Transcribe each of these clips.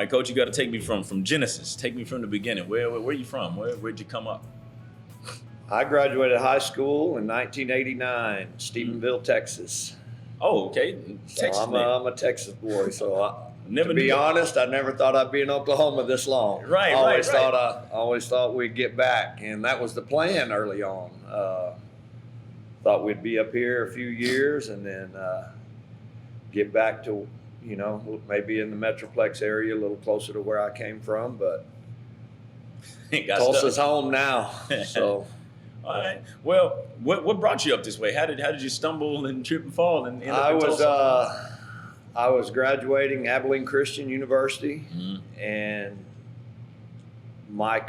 right, Coach, you got to take me from Genesis. Take me from the beginning. Where are you from? Where'd you come up? I graduated high school in 1989, Stephenville, Texas. Oh, okay. Texas. So I'm a Texas boy. So to be honest, I never thought I'd be in Oklahoma this long. Right, I right. always thought we'd get back, and that was the plan early on. Thought we'd be up here a few years and then get back to, maybe in the Metroplex area, a little closer to where I came from. But Tulsa's home now. So. All right. Well, what brought you up this way? How did you stumble and trip and fall and end up I in was Tulsa? I was graduating Abilene Christian University, and my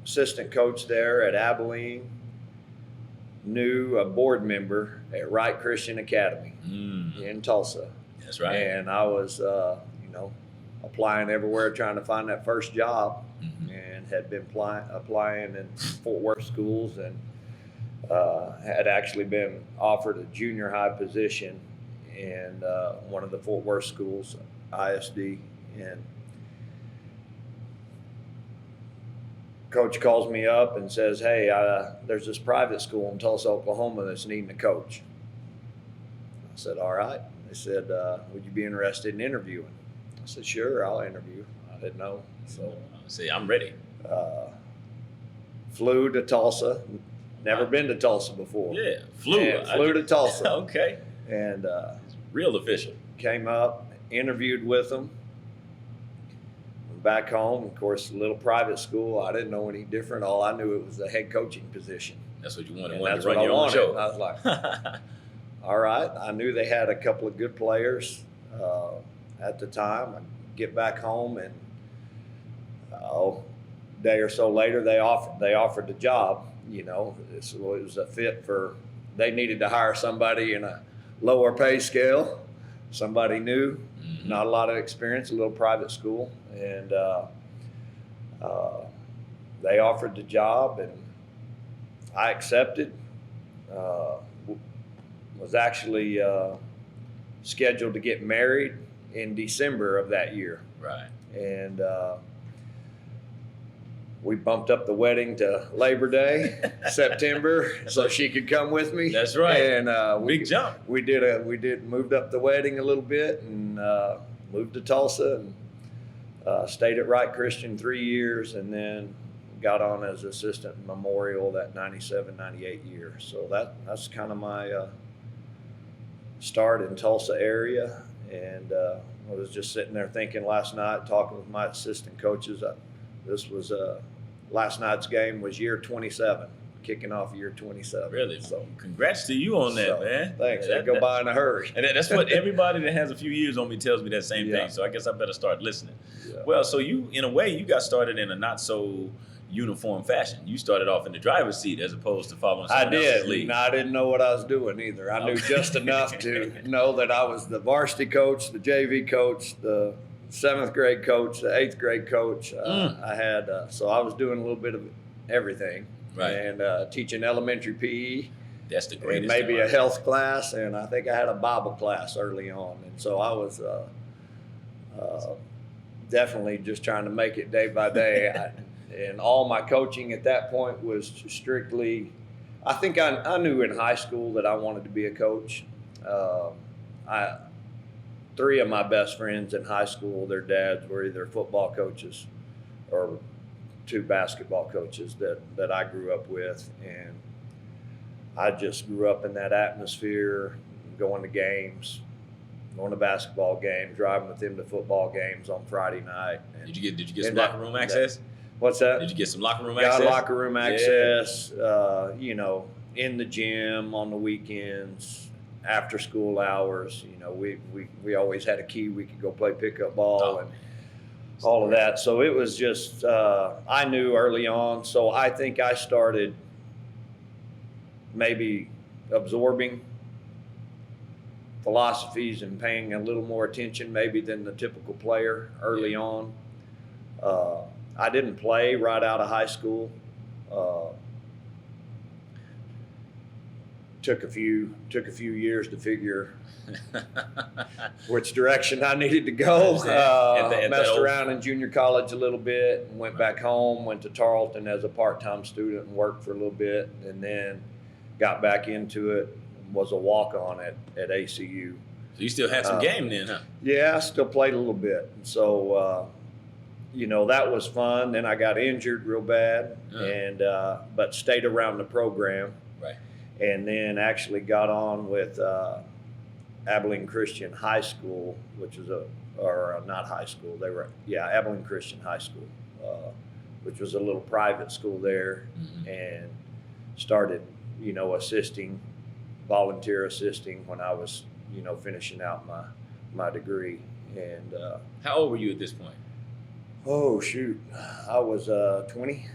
assistant coach there at Abilene, knew a board member at Wright Christian Academy in Tulsa. That's right. And I was, applying everywhere, trying to find that first job, and had been applying in Fort Worth schools, and had actually been offered a junior high position in one of the Fort Worth schools, ISD. And Coach calls me up and says, hey, there's this private school in Tulsa, Oklahoma that's needing a coach. I said, all right. They said, would you be interested in interviewing? I said, sure, I'll interview. I didn't know. So, see, I'm ready. Flew to Tulsa. Never been to Tulsa before. Yeah, flew to Tulsa. Okay. And real official. Came up, interviewed with them. Back home, of course, a little private school. I didn't know any different. All I knew it was a head coaching position. That's what you wanted. That's to run what your I wanted. own show. I was like, all right. I knew they had a couple of good players at the time. I get back home, and a day or so later, they offered the job. So it was a fit for. They needed to hire somebody in a lower pay scale, somebody new, not a lot of experience, a little private school, and they offered the job, and I accepted. Was actually scheduled to get married in December of that year. Right. And we bumped up the wedding to Labor Day, September, so she could come with me. That's right. And big jump. We moved up the wedding a little bit, and moved to Tulsa, and stayed at Wright Christian 3 years, and then got on as assistant Memorial that 97, 98 year. So that's kind of my start in Tulsa area. And I was just sitting there thinking last night, talking with my assistant coaches. This was last night's game was year 27, kicking off year 27. Really? So congrats to you on that, man. Thanks. That go by in a hurry. And that's what everybody that has a few years on me tells me that same thing. So I guess I better start listening. Yeah. Well, so you, in a way, you got started in a not so uniform fashion. You started off in the driver's seat as opposed to following someone else's lead. I did. I didn't know what I was doing either. I knew just enough to know that I was the varsity coach, the JV coach, the 7th grade coach, the 8th grade coach. I had, so I was doing a little bit of everything. Right. And teaching elementary PE. That's the greatest. And maybe a health class, and I think I had a Bible class early on. And so I was definitely just trying to make it day by day. And all my coaching at that point was strictly, I think I knew in high school that I wanted to be a coach. 3 of my best friends in high school, their dads were either football coaches or 2 basketball coaches that I grew up with. And I just grew up in that atmosphere, going to games, going to basketball games, driving with them to football games on Friday night. And did you get some locker room access? What's that? Did you get some locker room access? Got locker room access, in the gym on the weekends, after school hours. We always had a key. We could go play pickup ball and all of that. So it was just, I knew early on. So I think I started maybe absorbing philosophies and paying a little more attention maybe than the typical player early on. I didn't play right out of high school. took a few years to figure which direction I needed to go. Messed around in junior college a little bit, and went back home, went to Tarleton as a part-time student and worked for a little bit, and then got back into it, was a walk-on at ACU. So you still had some game then, huh? Yeah, I still played a little bit. So, that was fun. Then I got injured real bad, and but stayed around the program. Right. And then actually got on with Abilene Christian High School, which is not high school. Abilene Christian High School, which was a little private school there, and started, volunteer assisting when I was, finishing out my degree. And how old were you at this point? Oh shoot, I was 20.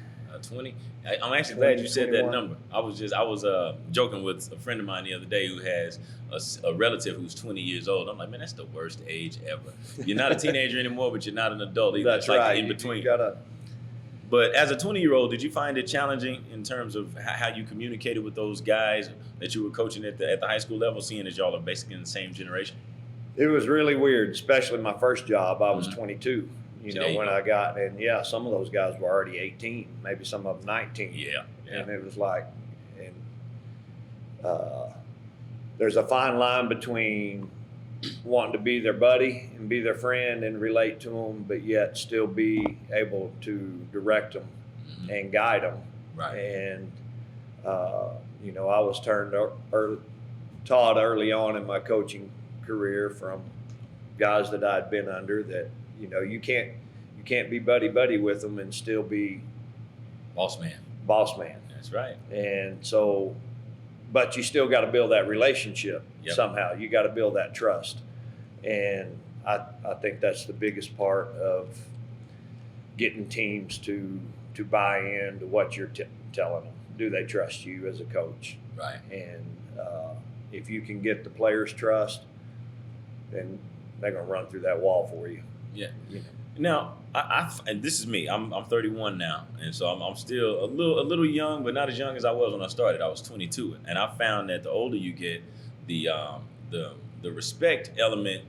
20. I'm actually glad you said 21. That number. I was joking with a friend of mine the other day who has a relative who's 20 years old. I'm like, man, that's the worst age ever. You're not a teenager anymore, but you're not an adult either. That's it's like right. in between. You gotta. But as a 20-year-old, did you find it challenging in terms of how you communicated with those guys that you were coaching at the high school level, seeing as y'all are basically in the same generation? It was really weird, especially my first job. I was 22. When I got, and some of those guys were already 18, maybe some of them 19. Yeah. And it was like, there's a fine line between wanting to be their buddy and be their friend and relate to them, but yet still be able to direct them and guide them. Right. And, I was taught early on in my coaching career from guys that I'd been under that, you can't be buddy with them and still be boss man. That's right. And so, but you still got to build that relationship somehow. You got to build that trust, and I think that's the biggest part of getting teams to buy into what you're telling them. Do they trust you as a coach? Right. And if you can get the players' trust, then they're going to run through that wall for you. Yeah. Now, and this is me. I'm 31 now, and so I'm still a little young, but not as young as I was when I started. I was 22, and I found that the older you get, the respect element,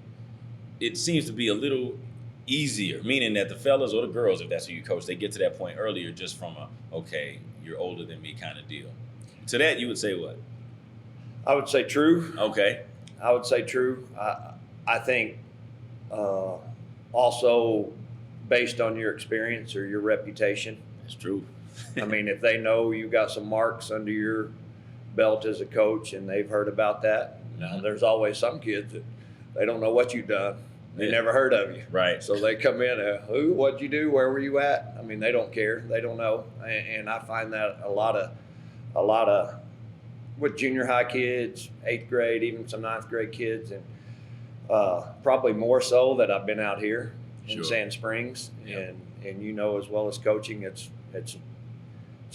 it seems to be a little easier. Meaning that the fellas or the girls, if that's who you coach, they get to that point earlier just from okay, you're older than me kind of deal. To that, you would say what? I would say true. Okay. I would say true. I think. Also based on your experience or your reputation. That's true. I mean, if they know you got some marks under your belt as a coach and they've heard about that, now there's always some kids that they don't know what you've done. They never heard of you. Right. So they come in, who, what'd you do? Where were you at? I mean, they don't care. They don't know. And I find that a lot of with junior high kids, 8th grade, even some 9th grade kids, and probably more so that I've been out here in Sand Springs, and as well as coaching, it's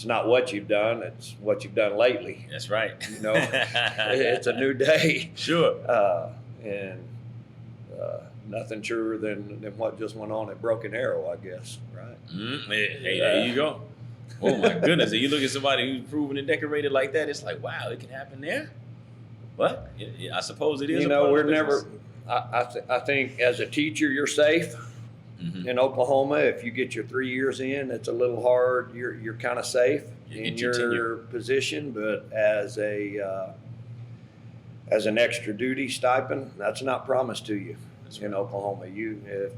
not what you've done, it's what you've done lately. That's right. It's a new day. Sure. And nothing truer than what just went on at Broken Arrow, I guess. Right. Hey, there you go. Oh my goodness! If you look at somebody who's proven and decorated like that, it's like, wow, it can happen there. What? I suppose it is. We're never. I think as a teacher, you're safe in Oklahoma. If you get your 3 years in, it's a little hard. You're kind of safe in your position, but as an extra duty stipend, that's not promised to you in Oklahoma. If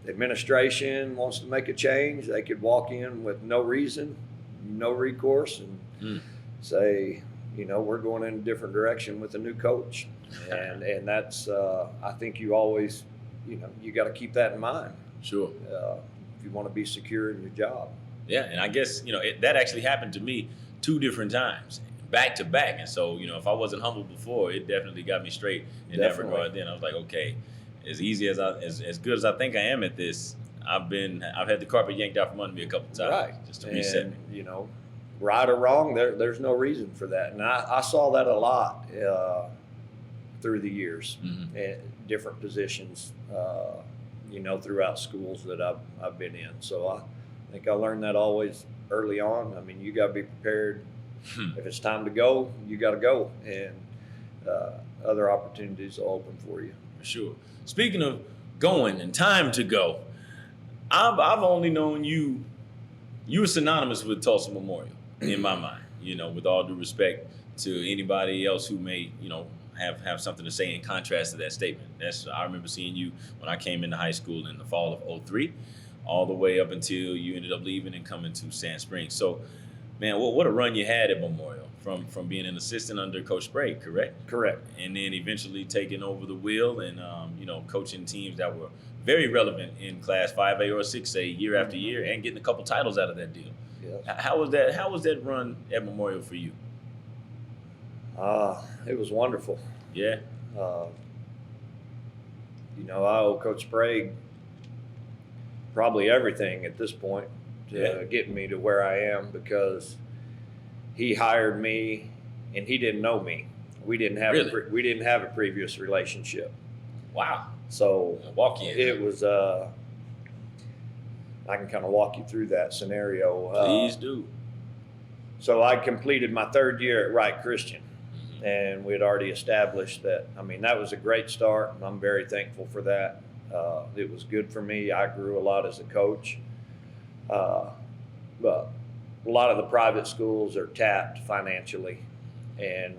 the administration wants to make a change, they could walk in with no reason, no recourse, and say, we're going in a different direction with a new coach. And that's, I think you always, you got to keep that in mind. Sure. If you want to be secure in your job. Yeah, and I guess, that actually happened to me 2 different times, back to back. And so, if I wasn't humble before, it definitely got me straight in that regard. Then I was like, okay, as good as I think I am at this, I've had the carpet yanked out from under me a couple of times. Right. Just to reset me. Right or wrong, there's no reason for that. And I saw that a lot through the years, at different positions, throughout schools that I've been in. So I think I learned that always early on. I mean, you got to be prepared If it's time to go, you got to go, and other opportunities will open for you. For sure. Speaking of going and time to go, I've only known you. You were synonymous with Tulsa Memorial in my mind. With all due respect to anybody else who may, have something to say in contrast to that statement. I remember seeing you when I came into high school in the fall of '03, all the way up until you ended up leaving and coming to Sand Springs. So, man, what a run you had at Memorial from being an assistant under Coach Sprague, correct? Correct. And then eventually taking over the wheel and, coaching teams that were very relevant in Class 5A or 6A year after year and getting a couple titles out of that deal. Yes. How was that run at Memorial for you? It was wonderful. Yeah. I owe Coach Sprague probably everything at this point to get me to where I am, because he hired me and he didn't know me. We didn't have a previous relationship. Wow. So walk in. It was. I can kind of walk you through that scenario. Please do. So I completed my third year at Wright Christian, and we had already established that. That was a great start, and I'm very thankful for that. It was good for me. I grew a lot as a coach. But a lot of the private schools are tapped financially, and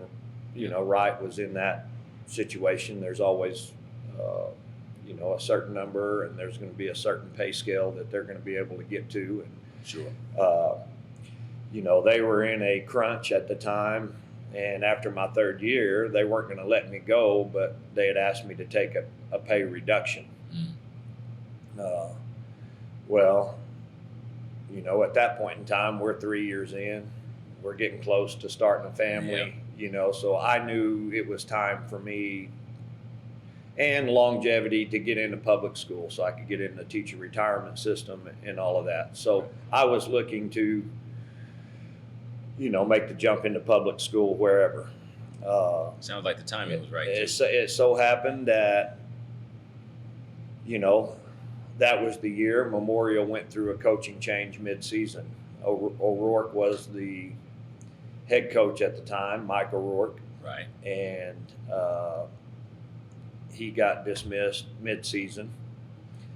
Wright was in that situation. There's always a certain number, and there's going to be a certain pay scale that they're going to be able to get to. And sure. They were in a crunch at the time, and after my third year, they weren't going to let me go, but they had asked me to take a pay reduction. At that point in time, we're 3 years in. We're getting close to starting a family, so I knew it was time for me and longevity to get into public school so I could get in the teacher retirement system and all of that. So I was looking to, make the jump into public school wherever. Sounds like the timing was right. It so happened that, that was the year Memorial went through a coaching change mid-season. O'Rourke was the head coach at the time, Mike O'Rourke. Right. And he got dismissed mid-season.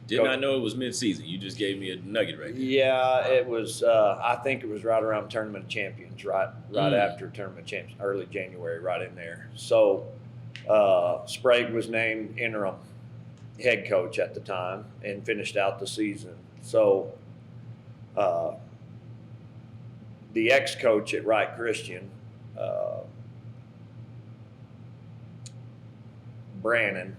Did not know it was mid-season. You just gave me a nugget right there. Yeah, it was. I think it was right around Tournament of Champions, right after Tournament of Champions, early January, right in there. So Sprague was named interim head coach at the time and finished out the season. So the ex-coach at Wright Christian, Brannon,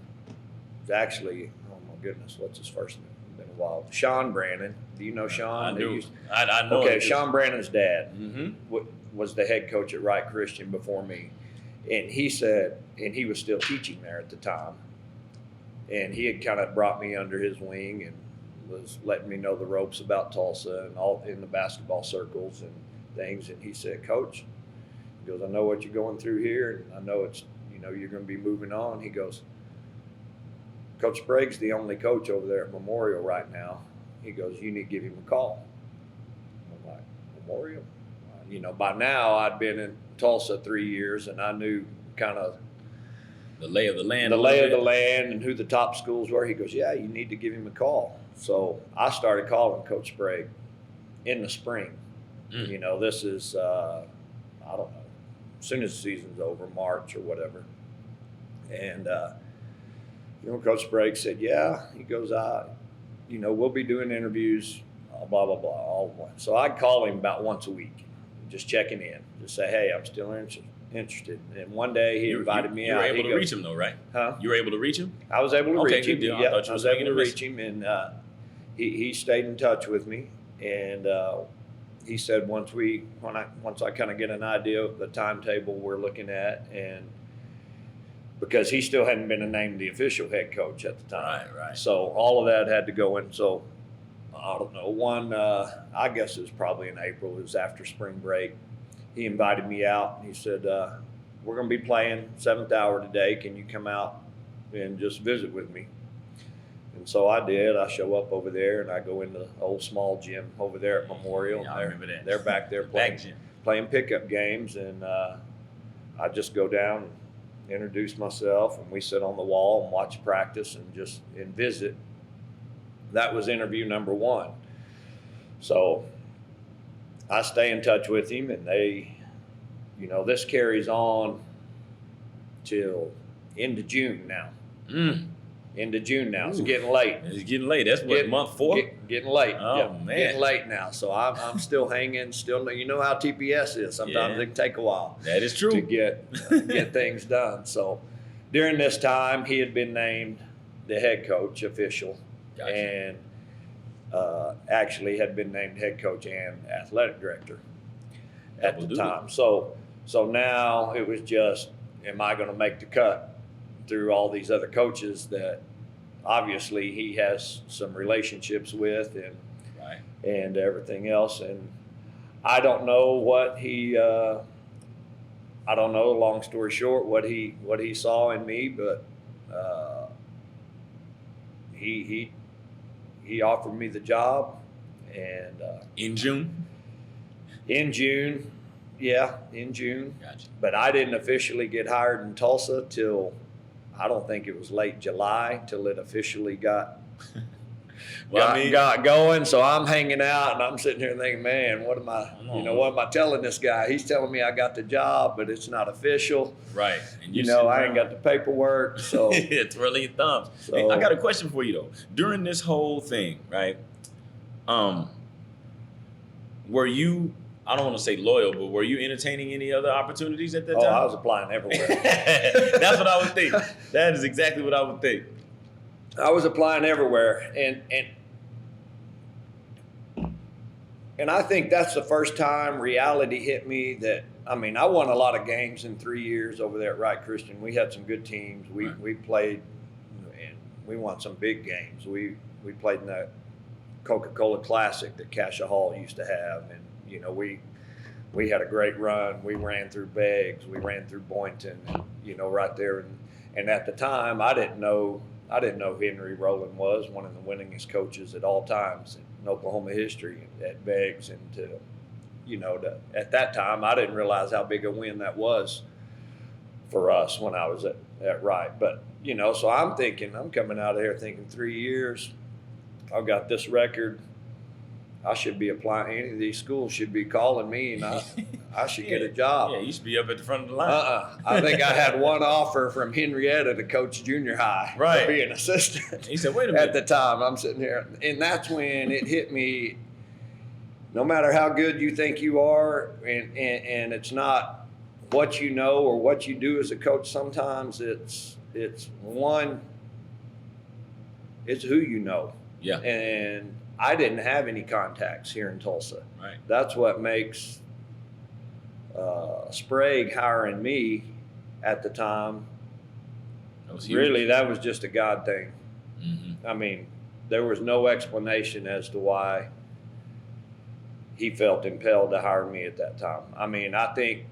is actually, oh my goodness, what's his first name? It's been a while. Sean Brannon. Do you know Sean? I do. I know. Okay, Sean Brannon's dad was the head coach at Wright Christian before me. And he said, and he was still teaching there at the time, and he had kind of brought me under his wing and was letting me know the ropes about Tulsa and all in the basketball circles and things. And he said, Coach, he goes, I know what you're going through here, and I know it's, you're going to be moving on. He goes, Coach Sprague's the only coach over there at Memorial right now. He goes, you need to give him a call. I'm like, Memorial? By now I'd been in Tulsa 3 years, and I knew kind of the lay of the land. The lay of the land and who the top schools were. He goes, yeah, you need to give him a call. So I started calling Coach Sprague in the spring. This is, I don't know, as soon as the season's over, March or whatever. And, Coach Sprague said, yeah. He goes, we'll be doing interviews, blah, blah, blah, all at once. So I'd call him about once a week, just checking in, just say, hey, I'm still interested. And one day he invited me out. You were able to reach him though, right? Huh? You were able to reach him? I was able to reach him. Good deal. Yeah, I was able to reach him, and he stayed in touch with me. And he said once I kind of get an idea of the timetable we're looking at, and because he still hadn't been named the official head coach at the time. Right. So all of that had to go in. So I don't know, I guess it was probably in April. It was after spring break. He invited me out, and he said, we're going to be playing 7th hour today. Can you come out and just visit with me? And so I did. I show up over there, and I go into the old small gym over there at Memorial. Yeah, I remember that. They're back there playing. playing pickup games, and I just go down and introduce myself, and we sit on the wall and watch practice and visit. That was interview number 1. So I stay in touch with him, and this carries on till into June now. Into June now. It's getting late. It's getting late. That's what, month 4? Getting late. Oh, man. Getting late now. So I'm still hanging. Still, you know how TPS is. Sometimes it can take a while. That is true. To get things done. So during this time, he had been named the head coach official, Gotcha. and actually had been named head coach and athletic director at the time. So now it was just, am I going to make the cut through all these other coaches that obviously he has some relationships with and everything else. And I don't know what he, I don't know, long story short, what he saw in me, but he offered me the job. And in June? In June. Yeah, in June. Gotcha. But I didn't officially get hired in Tulsa till, I don't think it was late July till it officially got going. So I'm hanging out and I'm sitting here thinking, man, what am I telling this guy? He's telling me I got the job, but it's not official. Right. And I ain't got the paperwork. So it's really thumbs. So, hey, I got a question for you though. During this whole thing, right? Were you, I don't want to say loyal, but were you entertaining any other opportunities at that time? I was applying everywhere. That's what I would think. That is exactly what I would think. I was applying everywhere, and I think that's the first time reality hit me that, I won a lot of games in 3 years over there at Wright Christian. We had some good teams. We played, and we won some big games. We played in that Coca-Cola Classic that Cassia Hall used to have, and we had a great run. We ran through Beggs, we ran through Boynton, and, right there. And at the time, I didn't know Henry Rowland was one of the winningest coaches at all times in Oklahoma history at Beggs. And at that time, I didn't realize how big a win that was for us when I was at Wright. But, so I'm coming out of here thinking 3 years, I've got this record. I should be applying. Any of these schools should be calling me, and I should get a job. Yeah, you should be up at the front of the line. I think I had one offer from Henrietta to coach junior high to be an assistant. He said, "Wait a minute." At the time, I'm sitting here, and that's when it hit me. No matter how good you think you are, and it's not what you know or what you do as a coach. Sometimes it's who you know. Yeah. And I didn't have any contacts here in Tulsa. Right. That's what makes Sprague hiring me at the time. That was huge. Really, that was just a God thing. Mm-hmm. There was no explanation as to why he felt impelled to hire me at that time. I think,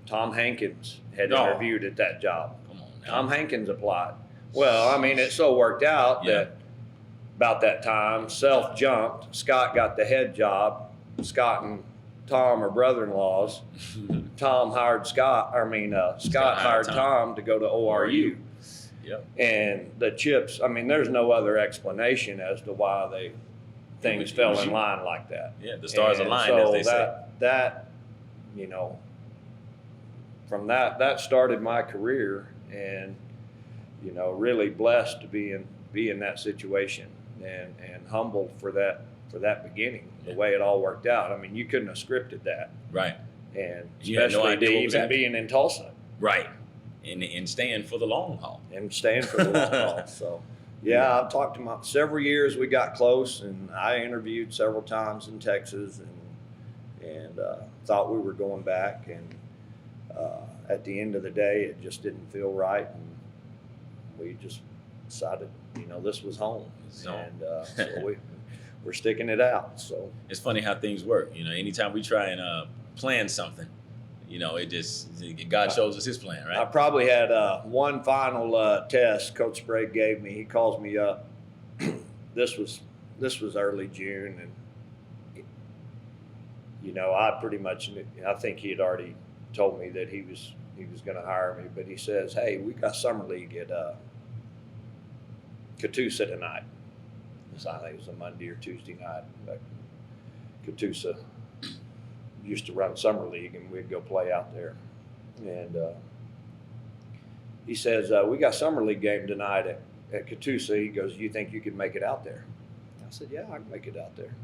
Tom Hankins had interviewed at that job. Come on now. Tom Hankins applied. Well, it so worked out that about that time, Self jumped. Scott got the head job. Scott and Tom are brother-in-laws. Tom hired Scott. Scott hired Tom to go to ORU. Yep. And the chips. There's no other explanation as to why things fell in line like that. Yeah, the stars aligned, so as they say. That, from that started my career, and really blessed to be in that situation, and humbled for that beginning, the way it all worked out. You couldn't have scripted that. Right. And you had no idea what was even happening. being in Tulsa. Right. And staying for the long haul. And staying for the long haul. So, I've talked to him several years. We got close, and I interviewed several times in Texas, and thought we were going back. And at the end of the day, it just didn't feel right. And we just decided, this was home. And so we're sticking it out. So it's funny how things work. Anytime we try and plan something, it just, God shows us his plan, right? I probably had one final test Coach Sprague gave me. He calls me up. This was early June, and I pretty much knew, I think he had already told me that he was going to hire me, but he says, "Hey, we got summer league at Catoosa tonight." So I think it was a Monday or Tuesday night. But Catoosa used to run summer league, and we'd go play out there. And he says, "We got summer league game tonight at Catoosa." He goes, "You think you could make it out there?" I said, "Yeah, I can make it out there."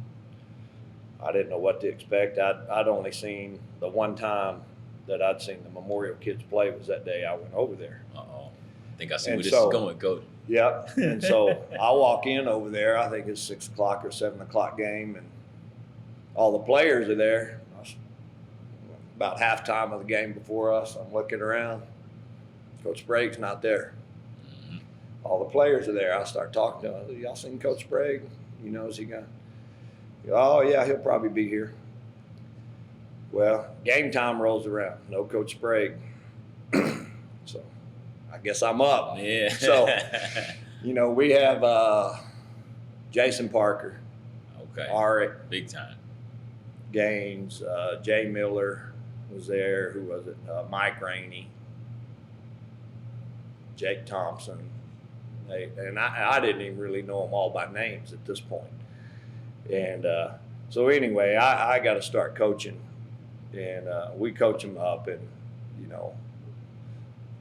I didn't know what to expect. I'd only seen the one time that I'd seen the Memorial kids play was that day I went over there. Uh-oh. I think I see where this is going, Coach. Yeah. And so I walk in over there. I think it's 6 o'clock or 7 o'clock game, and all the players are there. About halftime of the game before us, I'm looking around. Coach Sprague's not there. Mm-hmm. All the players are there. I start talking to them. "Y'all seen Coach Sprague? Is he gonna?" "Oh yeah, he'll probably be here." Well, game time rolls around. No Coach Sprague. So I guess I'm up. Yeah. So, we have Jason Parker. Okay. Arik. Big time. Gaines. Jay Miller was there. Who was it? Mike Rainey. Jake Thompson. And I didn't even really know them all by names at this point. And so anyway, I got to start coaching. And we coach them up, and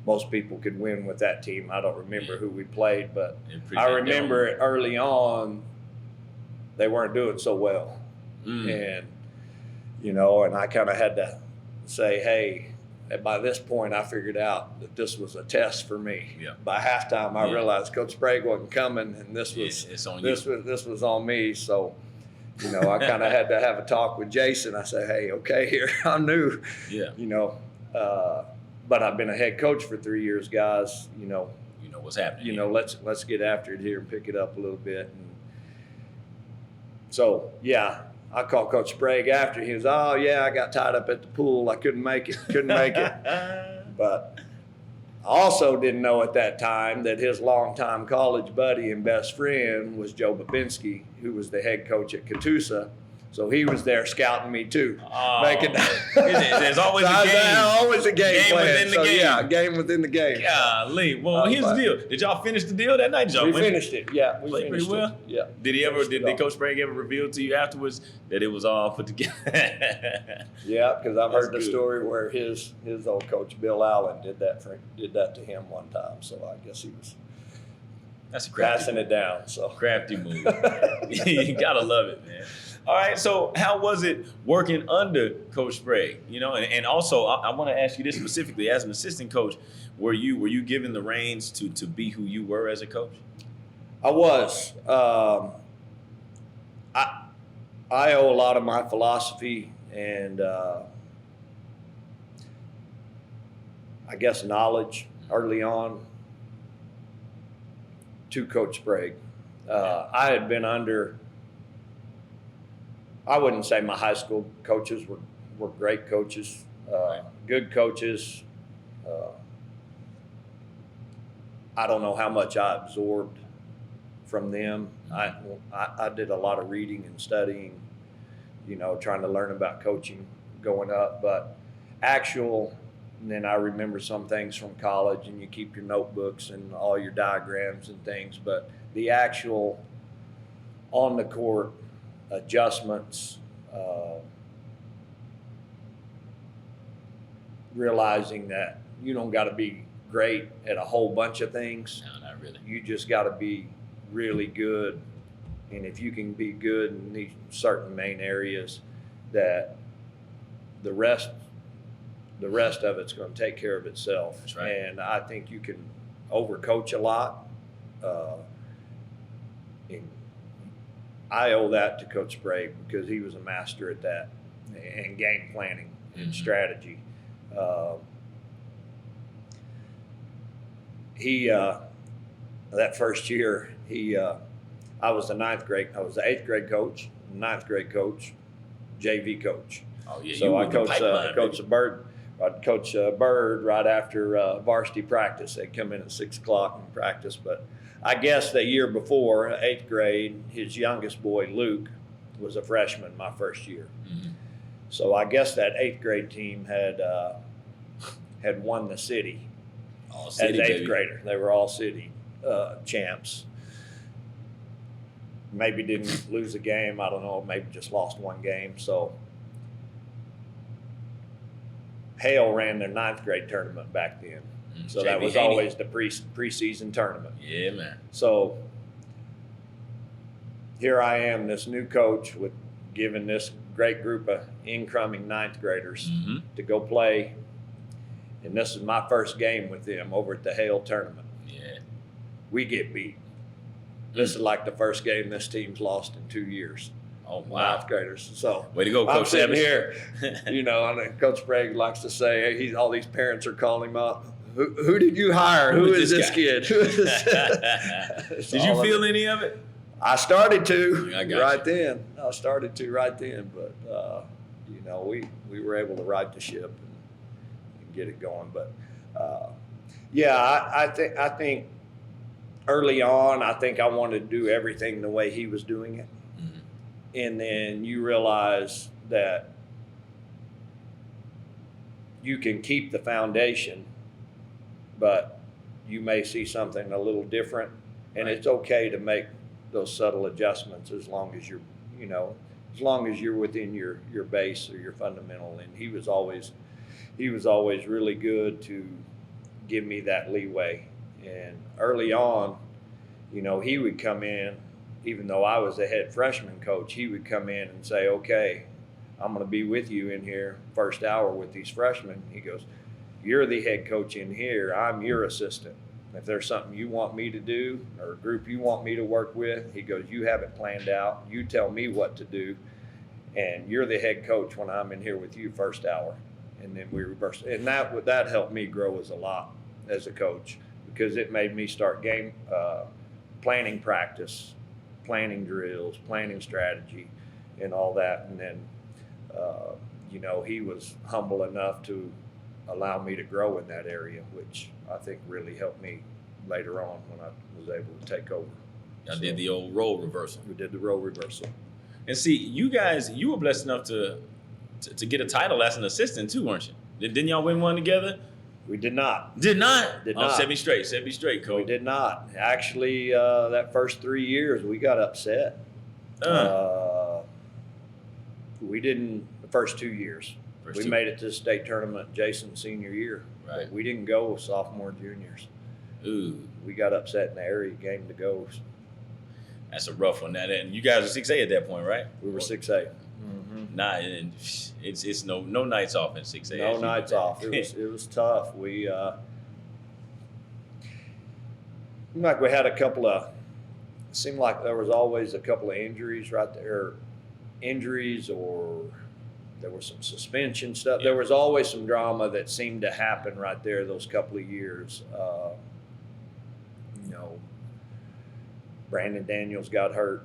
most people could win with that team. I don't remember who we played, but I remember it early on, they weren't doing so well. And and I kind of had to say, "Hey," and by this point I figured out that this was a test for me. Yeah. By halftime I realized Coach Sprague wasn't coming, and this was this was on me. So I kind of had to have a talk with Jason. I said, "Hey, okay, here, I'm new." Yeah. But I've been a head coach for 3 years, guys. You know what's happening. Let's get after it here and pick it up a little bit. And so, yeah, I called Coach Sprague after. He was, "Oh yeah, I got tied up at the pool. I couldn't make it. But I also didn't know at that time that his longtime college buddy and best friend was Joe Babinski, who was the head coach at Catoosa. So he was there scouting me too. There's always a game. Always a game plan. Within the game. Yeah, game within the game. Golly. Well, here's the deal. Did y'all finish the deal that night? We finished it. Yeah, we played finished pretty well. Yeah. Did Coach Sprague ever reveal to you afterwards that it was all put together? Yeah, because I've heard the story where his old coach Bill Allen did that to him one time. So I guess he was passing it down. So crafty move. You gotta love it, man. All right, so how was it working under Coach Sprague? And also I want to ask you this specifically: as an assistant coach, were you given the reins to be who you were as a coach? I was. I owe a lot of my philosophy and I guess knowledge early on to Coach Sprague. I had been under. I wouldn't say my high school coaches were great coaches, good coaches. I don't know how much I absorbed from them. I did a lot of reading and studying, trying to learn about coaching going up. But and then I remember some things from college, and you keep your notebooks and all your diagrams and things. But the actual on the court adjustments, realizing that you don't got to be great at a whole bunch of things. No, not really. You just got to be really good, and if you can be good in these certain main areas, that the rest of it's going to take care of itself. That's right. And I think you can overcoach a lot. And I owe that to Coach Sprague because he was a master at that and game planning and strategy. That first year, I was the 8th grade coach, 9th grade coach, JV coach. Oh yeah, so I coached Bird. I'd coach Bird right after varsity practice. They'd come in at 6 o'clock and practice. But I guess the year before, 8th grade, his youngest boy, Luke, was a freshman my first year. Mm-hmm. So I guess that 8th grade team had won the city, All city, as 8th baby. grader. They were all city champs. Maybe didn't lose a game. I don't know. Maybe just lost one game. So Hale ran their 9th grade tournament back then. So that was always the preseason tournament. Yeah, man. So here I am, this new coach, with giving this great group of incoming 9th graders to go play. And this is my first game with them over at the Hale tournament. Yeah. We get beat. This is like the first game this team's lost in 2 years. Oh, wow. 9th graders. So way to go, Coach I'm sitting Savage. here, you know, and Coach Sprague likes to say, all these parents are calling him up. Who did you hire? Who is this kid? Who is this? Did you feel any of it? I started to right then. I started to right then, but you know, we were able to right the ship and get it going. But yeah, I think early on, I think I wanted to do everything the way he was doing it, and then you realize that you can keep the foundation, but you may see something a little different, and it's okay to make those subtle adjustments as long as you're, you know, as long as you're within your base or your fundamental. And he was always really good to give me that leeway. And early on, you know, he would come in, even though I was the head freshman coach, he would come in and say, okay, I'm going to be with you in here first hour with these freshmen. He goes, you're the head coach in here. I'm your assistant. If there's something you want me to do or a group you want me to work with, he goes, you have it planned out. You tell me what to do. And you're the head coach when I'm in here with you first hour. And then we reverse. And that helped me grow as a coach, because it made me start game planning practice, planning drills, planning strategy, and all that. And then, you know, he was humble enough to allow me to grow in that area, which I think really helped me later on when I was able to take over. I did the old role reversal. We did the role reversal. And see, you guys, you were blessed enough to get a title as an assistant too, weren't you? Didn't y'all win one together? We did not. Did not? Did not. Set me straight, Coach. We did not. Actually, that first 3 years, we got upset. We didn't the first 2 years. We made it to the state tournament Jason's senior year. Right. But we didn't go sophomore, juniors. Ooh. We got upset in the area game to go. That's a rough one. And you guys were 6A at that point, right? We were 6A. Nah, and it's no nights off in 6A. No nights off. It was tough. We like we had a couple of. It seemed like there was always a couple of injuries right there, or there was some suspension stuff. Yeah. There was always some drama that seemed to happen right there those couple of years. You know, Brandon Daniels got hurt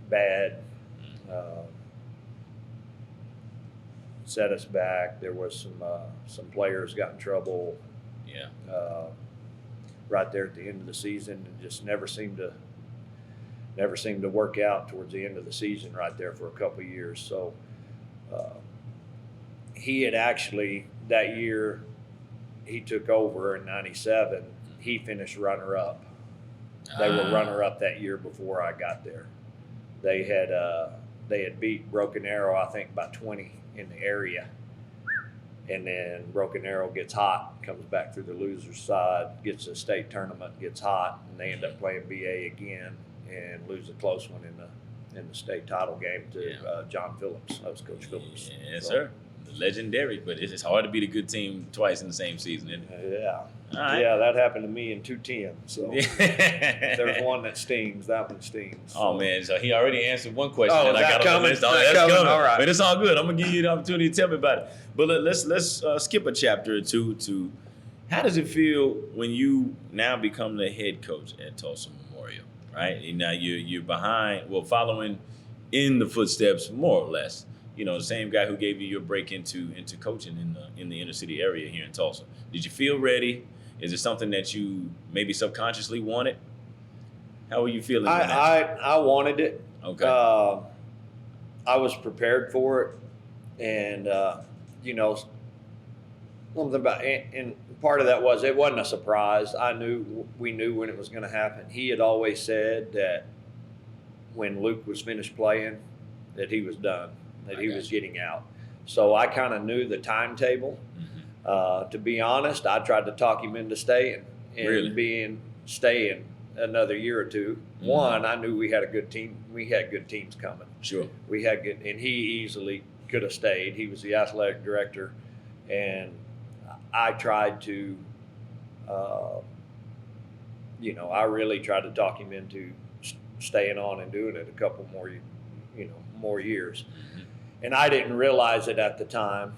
bad. Set us back. There was some players got in trouble. Yeah. Right there at the end of the season, and just never seemed to work out towards the end of the season right there for a couple of years. So he had actually, that year he took over in '97, he finished runner-up. They were runner-up that year before I got there. They had beat Broken Arrow, I think, by 20 in the area. And then Broken Arrow gets hot, comes back through the loser's side, gets to the state tournament, gets hot, and they end up playing BA again and lose a close one in the state title game to John Phillips. That was Coach Phillips. Yes, sir. Legendary, but it's hard to beat a good team twice in the same season, isn't it? Yeah. Right. Yeah, that happened to me in 210. So if there's one that stings, that one stings. So. Oh, man. So he already answered one question. Oh, and I got coming? That's coming. All right. But it's all good. I'm going to give you the opportunity to tell me about it. But let's skip a chapter or two to how does it feel when you now become the head coach at Tulsa Memorial, right? And now you're following in the footsteps, more or less. You know, the same guy who gave you your break into coaching in the inner city area here in Tulsa. Did you feel ready? Is it something that you maybe subconsciously wanted? How were you feeling? I wanted it. Okay. I was prepared for it, And, something about, and part of that was, it wasn't a surprise. We knew when it was going to happen. He had always said that when Luke was finished playing, that he was done, that he was getting out. So I kind of knew the timetable. To be honest, I tried to talk him into staying and staying another year or two. One, I knew we had a good team. We had good teams coming. Sure. We had good, and he easily could have stayed. He was the athletic director, and I tried to, I really tried to talk him into staying on and doing it a couple more years. And I didn't realize it at the time.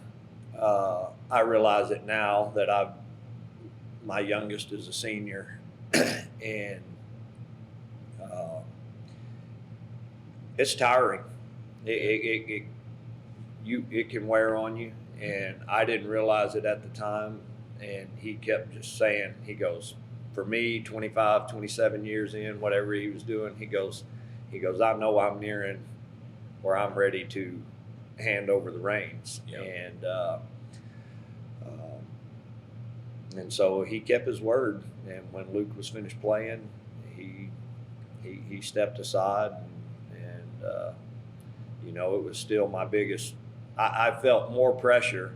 I realize it now that my youngest is a senior, and it's tiring. It can wear on you, and I didn't realize it at the time. And he kept just saying, he goes, for me, 25, 27 years in, whatever he was doing, he goes, I know I'm nearing where I'm ready to hand over the reins. Yep. And so he kept his word. And when Luke was finished playing, he stepped aside, and it was still my biggest. I felt more pressure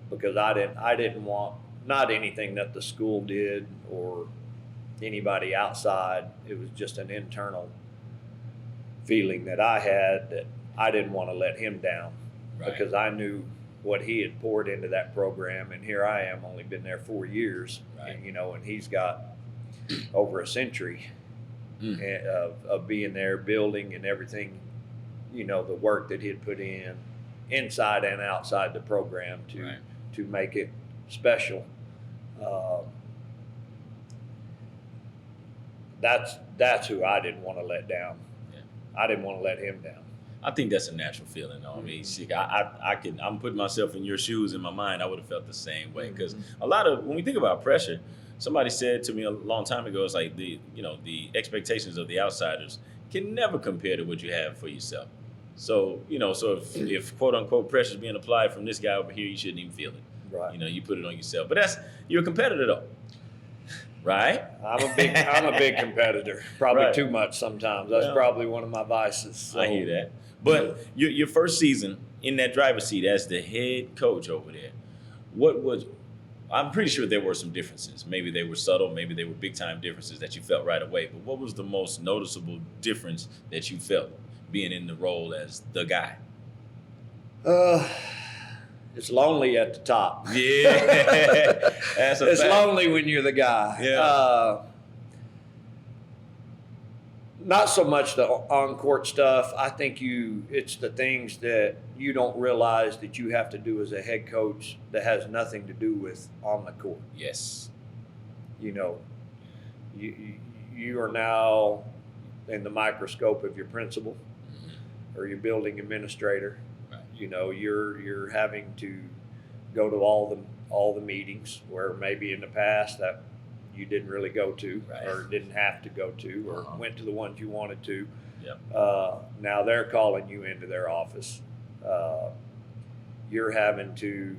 because I didn't want, not anything that the school did or anybody outside. It was just an internal feeling that I had, that I didn't want to let him down. Right. Because I knew what he had poured into that program, and here I am, only been there 4 years. Right. And he's got over a century of being there, building and everything, the work that he had put in inside and outside the program to make it special. That's who I didn't want to let down. Yeah. I didn't want to let him down. I think that's a natural feeling, though. I mean, I'm putting myself in your shoes in my mind. I would have felt the same way, because when we think about pressure, somebody said to me a long time ago, it's like the expectations of the outsiders can never compare to what you have for yourself. So, if quote unquote pressure is being applied from this guy over here, you shouldn't even feel it. Right. You put it on yourself. But you're a competitor, though. Right? I'm a big competitor. Probably too much sometimes. That's probably one of my vices. So. I hear that. But your first season in that driver's seat as the head coach over there, I'm pretty sure there were some differences. Maybe they were subtle, maybe they were big time differences that you felt right away. But what was the most noticeable difference that you felt being in the role as the guy? It's lonely at the top. Yeah. That's a it's fact. Lonely when you're the guy. Yeah. Not so much the on-court stuff. I think it's the things that you don't realize that you have to do as a head coach that has nothing to do with on the court. Yes. You are now in the microscope of your principal or your building administrator. Right. You're having to go to all the meetings where maybe in the past that you didn't really go to, or didn't have to go to, or went to the ones you wanted to. Yep. Now they're calling you into their office. You're having to.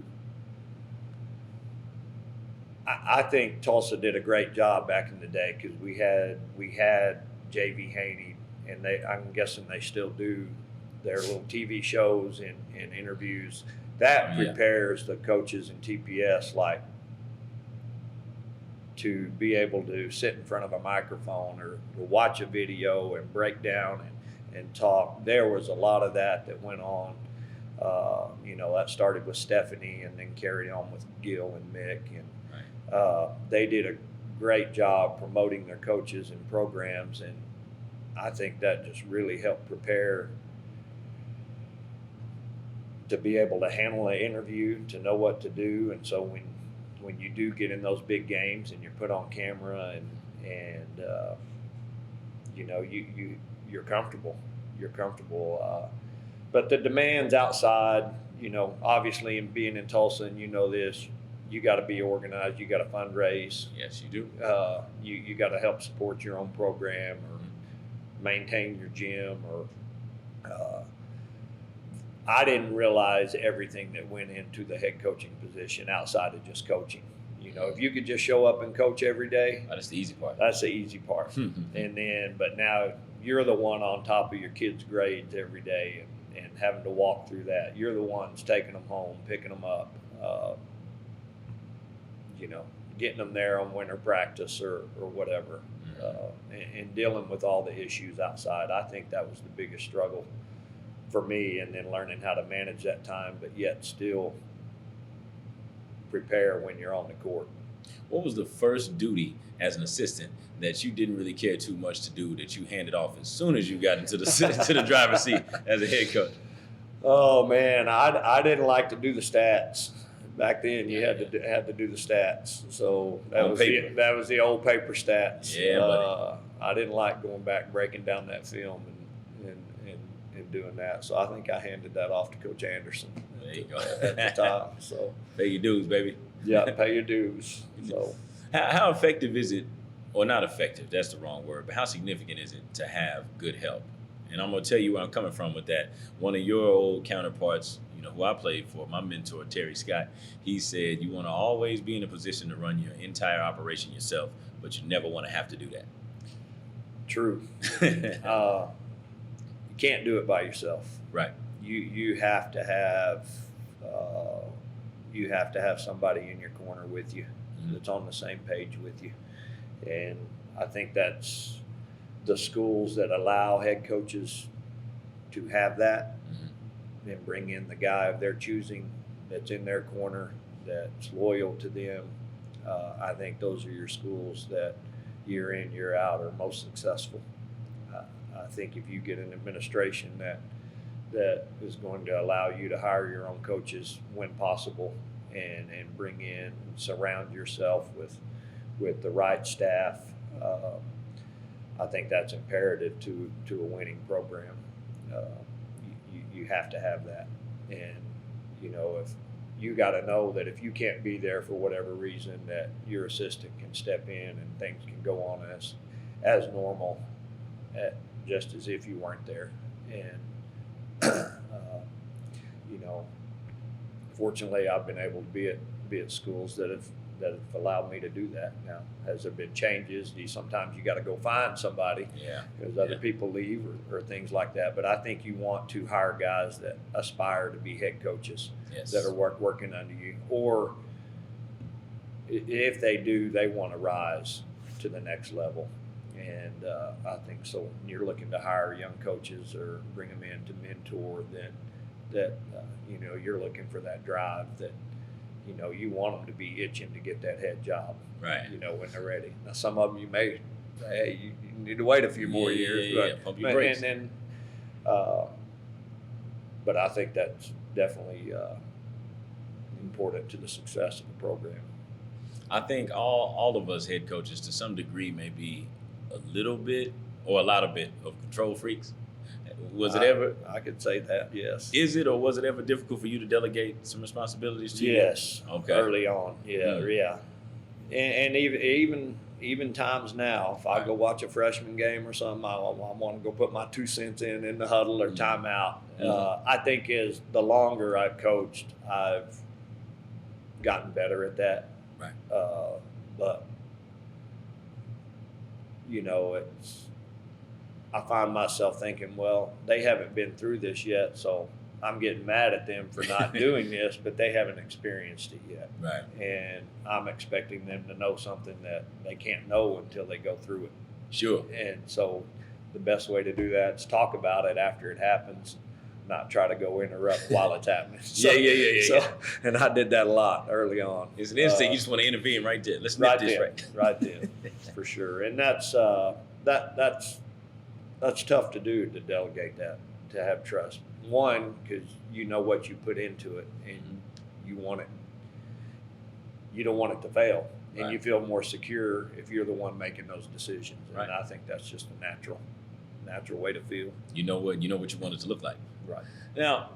I think Tulsa did a great job back in the day, because we had J.V. Haney, and I'm guessing they still do their little TV shows and interviews. That prepares the coaches in TPS to be able to sit in front of a microphone or watch a video and break down and talk. There was a lot of that went on. That started with Stephanie and then carried on with Gil and Mick. And they did a great job promoting their coaches and programs. And I think that just really helped prepare to be able to handle an interview, to know what to do. And so when you do get in those big games and you're put on camera and you're comfortable. But the demands outside, obviously, in being in Tulsa, and this, you got to be organized. You got to fundraise. Yes, you do. You got to help support your own program or maintain your gym. Or I didn't realize everything that went into the head coaching position outside of just coaching. You know, if you could just show up and coach every day, that's the easy part. That's the easy part. But now you're the one on top of your kids' grades every day and having to walk through that. You're the ones taking them home, picking them up, getting them there on winter practice or whatever, and dealing with all the issues outside. I think that was the biggest struggle for me, and then learning how to manage that time, but yet still prepare when you're on the court. What was the first duty as an assistant that you didn't really care too much to do that you handed off as soon as you got into the to the driver's seat as a head coach? Oh man, I didn't like to do the stats. Back then, you had to do the stats. So that was the old paper stats. Yeah, I didn't like going back and breaking down that film and doing that. So I think I handed that off to Coach Anderson. There you go. At the time. So pay your dues, baby. Yeah, pay your dues. So how effective is it, or not effective? That's the wrong word. But how significant is it to have good help? And I'm gonna tell you where I'm coming from with that. One of your old counterparts, who I played for, my mentor, Terry Scott, he said, you want to always be in a position to run your entire operation yourself, but you never want to have to do that. True. You can't do it by yourself. Right. You have to have somebody in your corner with you that's on the same page with you. And I think that's the schools that allow head coaches to have that. And bring in the guy of their choosing that's in their corner, that's loyal to them. I think those are your schools that year in, year out are most successful. I think if you get an administration that is going to allow you to hire your own coaches when possible and bring in and surround yourself with the right staff, I think that's imperative to a winning program. You have to have that. And, if you got to know that if you can't be there for whatever reason, that your assistant can step in and things can go on as normal, just as if you weren't there. And, fortunately, I've been able to be at schools that have allowed me to do that. Now, has there been changes? Sometimes you got to go find somebody because other people leave or things like that. But I think you want to hire guys that aspire to be head coaches that are working under you. Or if they do, they want to rise to the next level. And I think so when you're looking to hire young coaches or bring them in to mentor, that you're looking for that drive that, you want them to be itching to get that head job, right? When they're ready. Now, some of them you may say, hey, you need to wait a few more years. Pump your brakes. But I think that's definitely important to the success of the program. I think all of us head coaches, to some degree, may be a little bit or a lot of bit of control freaks. Was it ever? I could say that, yes. Is it, or was it ever difficult for you to delegate some responsibilities to you? Yes. Okay. Early on, yeah. And even times now, if I go watch a freshman game or something, I want to go put my 2 cents in the huddle or timeout. I think as the longer I've coached, I've gotten better at that. Right. But it's. I find myself thinking, well, they haven't been through this yet, so I'm getting mad at them for not doing this, but they haven't experienced it yet. Right. And I'm expecting them to know something that they can't know until they go through it. Sure. And so the best way to do that is talk about it after it happens, not try to go interrupt while it's happening. Yeah. And I did that a lot early on. It's an instinct. You just want to intervene right there. Let's nip this right there, for sure. And that's tough to do, to delegate that, to have trust. One, because you know what you put into it, and you don't want it to fail, and you feel more secure if you're the one making those decisions. And I think that's just a natural way to feel. You know what you want it to look like. Right. Now,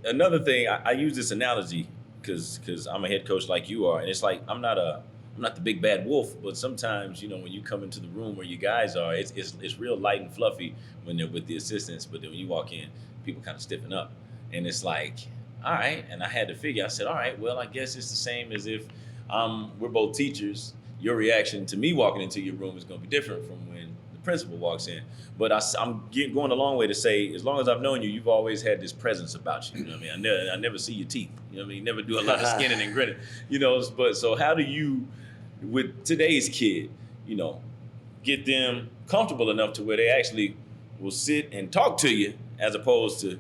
another thing, I use this analogy because I'm a head coach like you are, and it's like I'm not the big bad wolf, but sometimes, when you come into the room where you guys are, it's real light and fluffy when they're with the assistants, but then when you walk in, people kind of stiffen up. And it's like, all right. And I had to figure, I said, all right, well, I guess it's the same as if we're both teachers. Your reaction to me walking into your room is going to be different from when the principal walks in. But I'm going a long way to say, as long as I've known you, you've always had this presence about you. You know what I mean? I never see your teeth. You know what I mean? You never do a lot of skinning and grinning. You know, but so how do you, with today's kid, you know, get them comfortable enough to where they actually will sit and talk to you as opposed to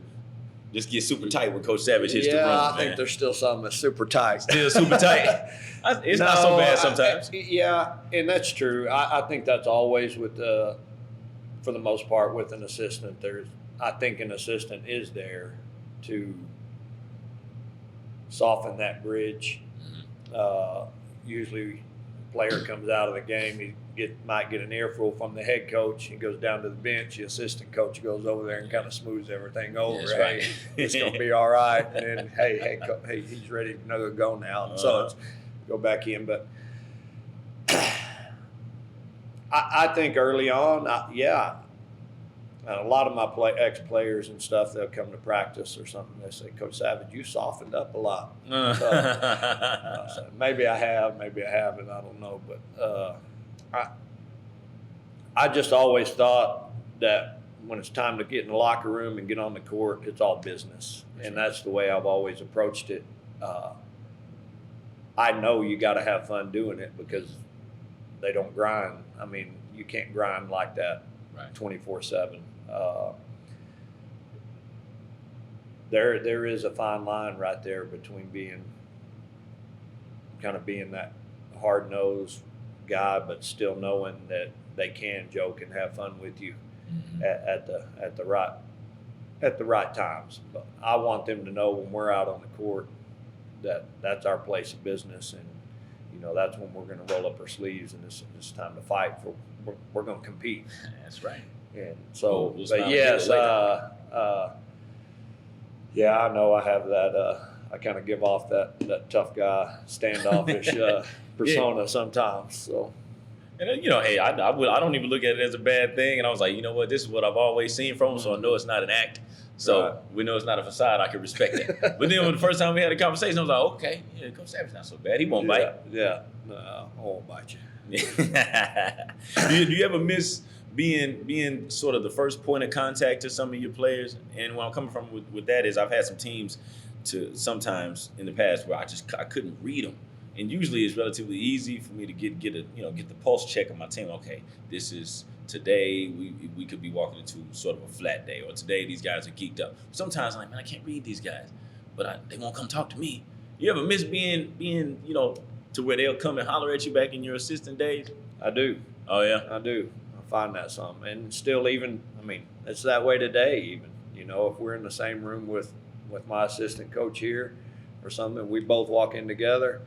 just get super tight when Coach Savage hits the room? Yeah, I think there's still something that's super tight. Still super tight? It's not so bad sometimes. Yeah, and that's true. I think that's always with for the most part with an assistant. I think an assistant is there to soften that bridge. Usually a player comes out of the game, he might get an earful from the head coach. He goes down to the bench. The assistant coach goes over there and kind of smooths everything over. That's hey, right. It's going to be all right. And then, hey, he's ready to go now. And so it's go back in. But I think early on, a lot of my ex-players and stuff, they'll come to practice or something. They say, Coach Savage, you softened up a lot. So, maybe I have, maybe I haven't. I don't know. But I just always thought that when it's time to get in the locker room and get on the court, it's all business. And that's the way I've always approached it. I know you got to have fun doing it because they don't grind. I mean, you can't grind like that 24/7. There is a fine line right there between being that hard-nosed guy, but still knowing that they can joke and have fun with you at the right times. But I want them to know when we're out on the court that that's our place of business, and you know that's when we're going to roll up our sleeves and it's time to fight. We're going to compete. That's right. And so, we'll but yes, yeah, I know I have that. I kind of give off that tough guy, standoffish persona sometimes. So, and you know, hey, I don't even look at it as a bad thing. And I was like, you know what, this is what I've always seen from him, so I know it's not an act. So we know it's not a facade. I can respect that. But then when the first time we had a conversation, I was like, okay, yeah, Coach Savage's not so bad. He won't bite. Yeah, no, I won't bite you. Do you ever miss being sort of the first point of contact to some of your players? And where I'm coming from with that is I've had some teams to sometimes in the past where I couldn't read them. And usually it's relatively easy for me to get the pulse check of my team. Okay, this is today we could be walking into sort of a flat day, or today these guys are geeked up. Sometimes I'm like, man, I can't read these guys, but they won't come talk to me. You ever miss being to where they'll come and holler at you back in your assistant days? I do. Oh yeah, I do. I find that something, and still even. I mean, it's that way today. Even if we're in the same room with my assistant coach here or something, we both walk in together.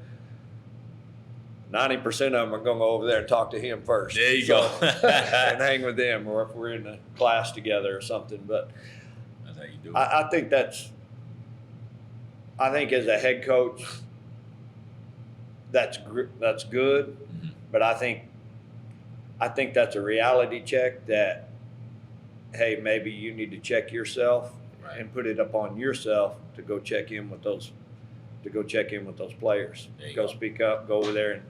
90% of them are going to go over there and talk to him first. There you go. And hang with them, or if we're in a class together or something. But that's how you do it. I think as a head coach, that's good. Mm-hmm. But I think that's a reality check that, hey, maybe you need to check yourself and put it upon yourself to go check in with those players. Go speak up, go over there and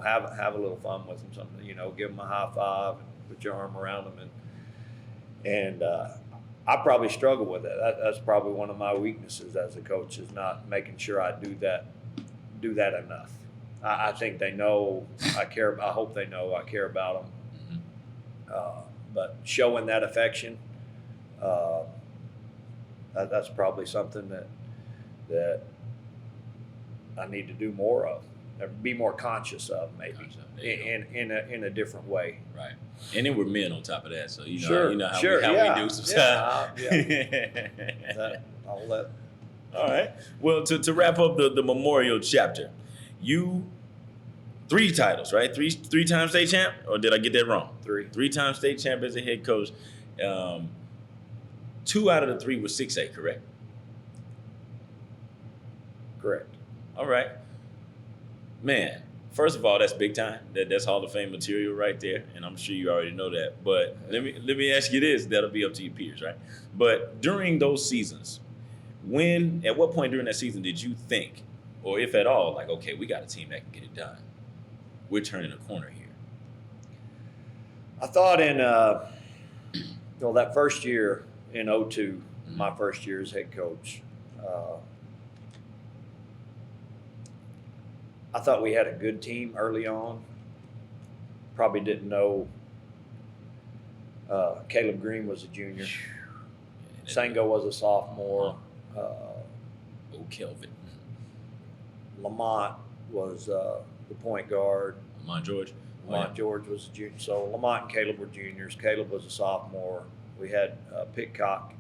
have a little fun with them. Something, give them a high five, and put your arm around them, and I probably struggle with it. That's probably one of my weaknesses as a coach, is not making sure I do that enough. I think they know I care. I hope they know I care about them. Mm-hmm. But showing that affection, that's probably something that I need to do more of, or be more conscious of, maybe in a different way. Right. And then we're men on top of that, so you know how we do sometimes. All that. All right. Well, to wrap up the Memorial chapter, you 3 titles, right? Three time state champ, or did I get that wrong? 3-time state champ as a head coach. 2 out of the 3 were 6A, correct? Correct. All right. Man, first of all, that's big time. That's Hall of Fame material right there, and I'm sure you already know that. But let me ask you this. That'll be up to your peers, right? But during those seasons, at what point during that season did you think, or if at all, like, okay, we got a team that can get it done. We're turning a corner here. I thought in that first year in 2002, my first year as head coach, I thought we had a good team early on. Probably didn't know Caleb Green was a junior. Sango was a sophomore. Kelvin. Lamont was the point guard. Lamont George. Lamont George was a junior. So Lamont and Caleb were juniors. Caleb was a sophomore. We had Pitcock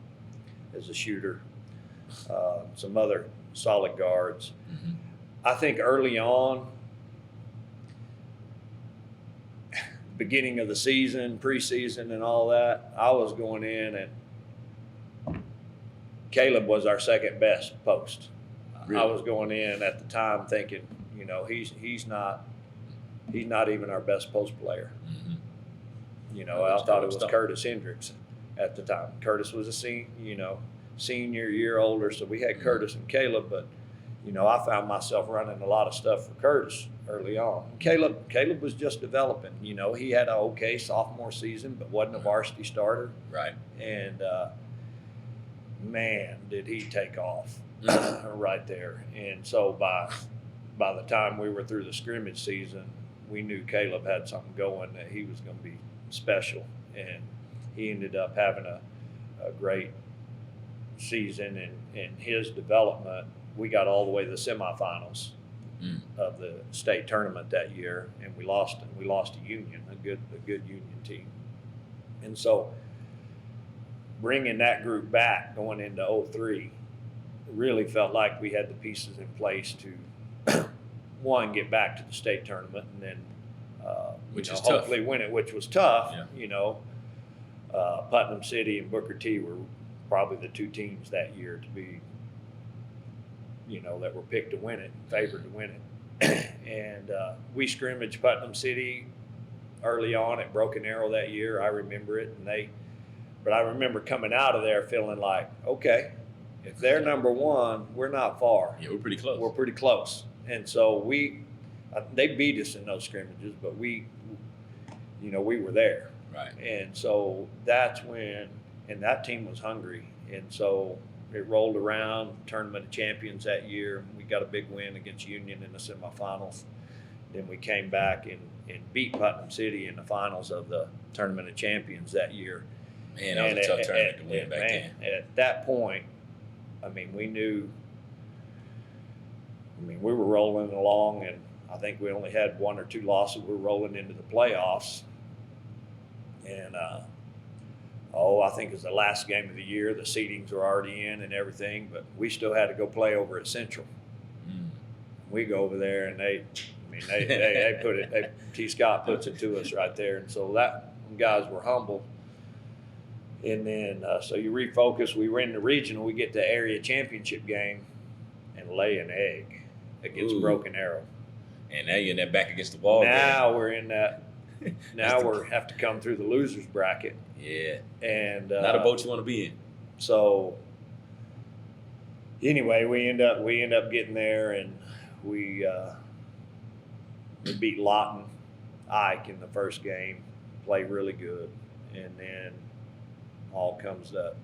as a shooter. Some other solid guards. Mm-hmm. I think early on, beginning of the season, preseason and all that, I was going in and Caleb was our second best post. Really? I was going in at the time thinking, he's not even our best post player. Mm-hmm. I thought it was Curtis Hendricks at the time. Curtis was a senior, year older, so we had Curtis and Caleb, but I found myself running a lot of stuff for Curtis early on. Caleb was just developing. He had an okay sophomore season, but wasn't a varsity starter. Right. And man, did he take off right there. And so by the time we were through the scrimmage season, we knew Caleb had something going, that he was going to be special. And he ended up having a great season in his development. We got all the way to the semifinals of the state tournament that year, and we lost to Union, a good Union team. And so bringing that group back going into 2003 really felt like we had the pieces in place to one, get back to the state tournament, and then hopefully win it, which was tough. Yeah. Putnam City and Booker T were probably the two teams that year to be, that were picked to win it, favored to win it. And we scrimmaged Putnam City early on at Broken Arrow that year. I remember it, but I remember coming out of there feeling like, okay, if they're number one, we're not far. Yeah, we're pretty close. We're pretty close. And so they beat us in those scrimmages, but we were there. Right. And so that's when, and that team was hungry. And so it rolled around, Tournament of Champions that year. We got a big win against Union in the semifinals. Then we came back and beat Putnam City in the finals of the Tournament of Champions that year. Man, that was a tough tournament to win back then. At that point, we knew, we were rolling along, and I think we only had one or two losses. We were rolling into the playoffs. And, I think it was the last game of the year. The seedings were already in and everything, but we still had to go play over at Central. We go over there, and they put it. T. Scott puts it to us right there, and so that guys were humble. And then so you refocus. We were in the regional. We get the area championship game and lay an egg against Broken Arrow. And now you're in that back against the wall. Now we're in that. Now we have to come through the losers bracket. Yeah. And not a boat you want to be in. So anyway, we end up getting there, and we beat Lawton Ike in the first game, played really good, and then all comes the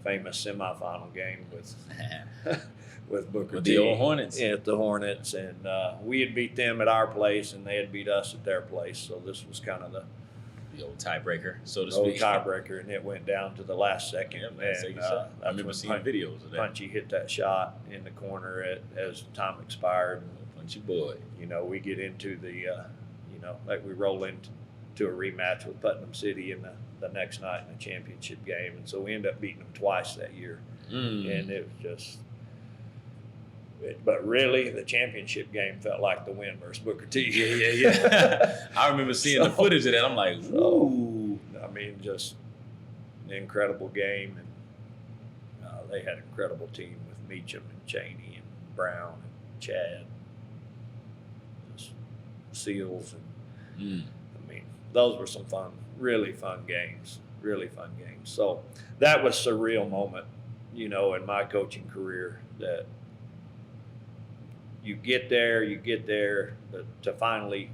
famous semifinal game with Booker with T. the old Hornets. Yeah, at the Hornets, and we had beat them at our place, and they had beat us at their place. So this was kind of the old tiebreaker, so to speak. speak. Tiebreaker, and it went down to the last second. Yeah, I remember seeing videos of that. Punchy hit that shot in the corner as time expired. Punchy boy. We get into the, like we roll into a rematch with Putnam City in the next night in the championship game, and so we end up beating them twice that year. And it was just. But really, the championship game felt like the win versus Booker T. Yeah. I remember seeing the footage of that. I'm like, ooh. Just an incredible game. And they had an incredible team with Meacham and Cheney and Brown and Chad. Just Seals. And those were some really fun games. So that was a surreal moment you know, in my coaching career, that you get there, to finally,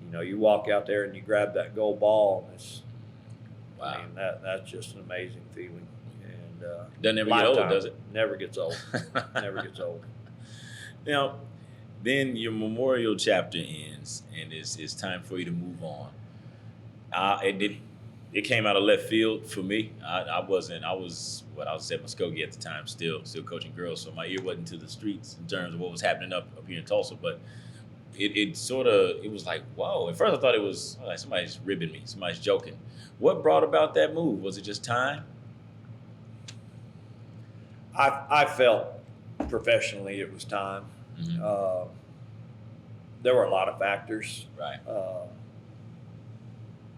you know, you walk out there and you grab that gold ball, and it's, Wow. I mean, that's just an amazing feeling. And Doesn't ever get old, does it? Never gets old. Never gets old. Now, then your memorial chapter ends, and it's time for you to move on. It came out of left field for me. I was at Muskogee at the time, still coaching girls, so my ear wasn't to the streets in terms of what was happening up here in Tulsa. But it was like, whoa. At first I thought it was like somebody's ribbing me, somebody's joking. What brought about that move? Was it just time? I felt professionally it was time. Mm-hmm. There were a lot of factors. Right.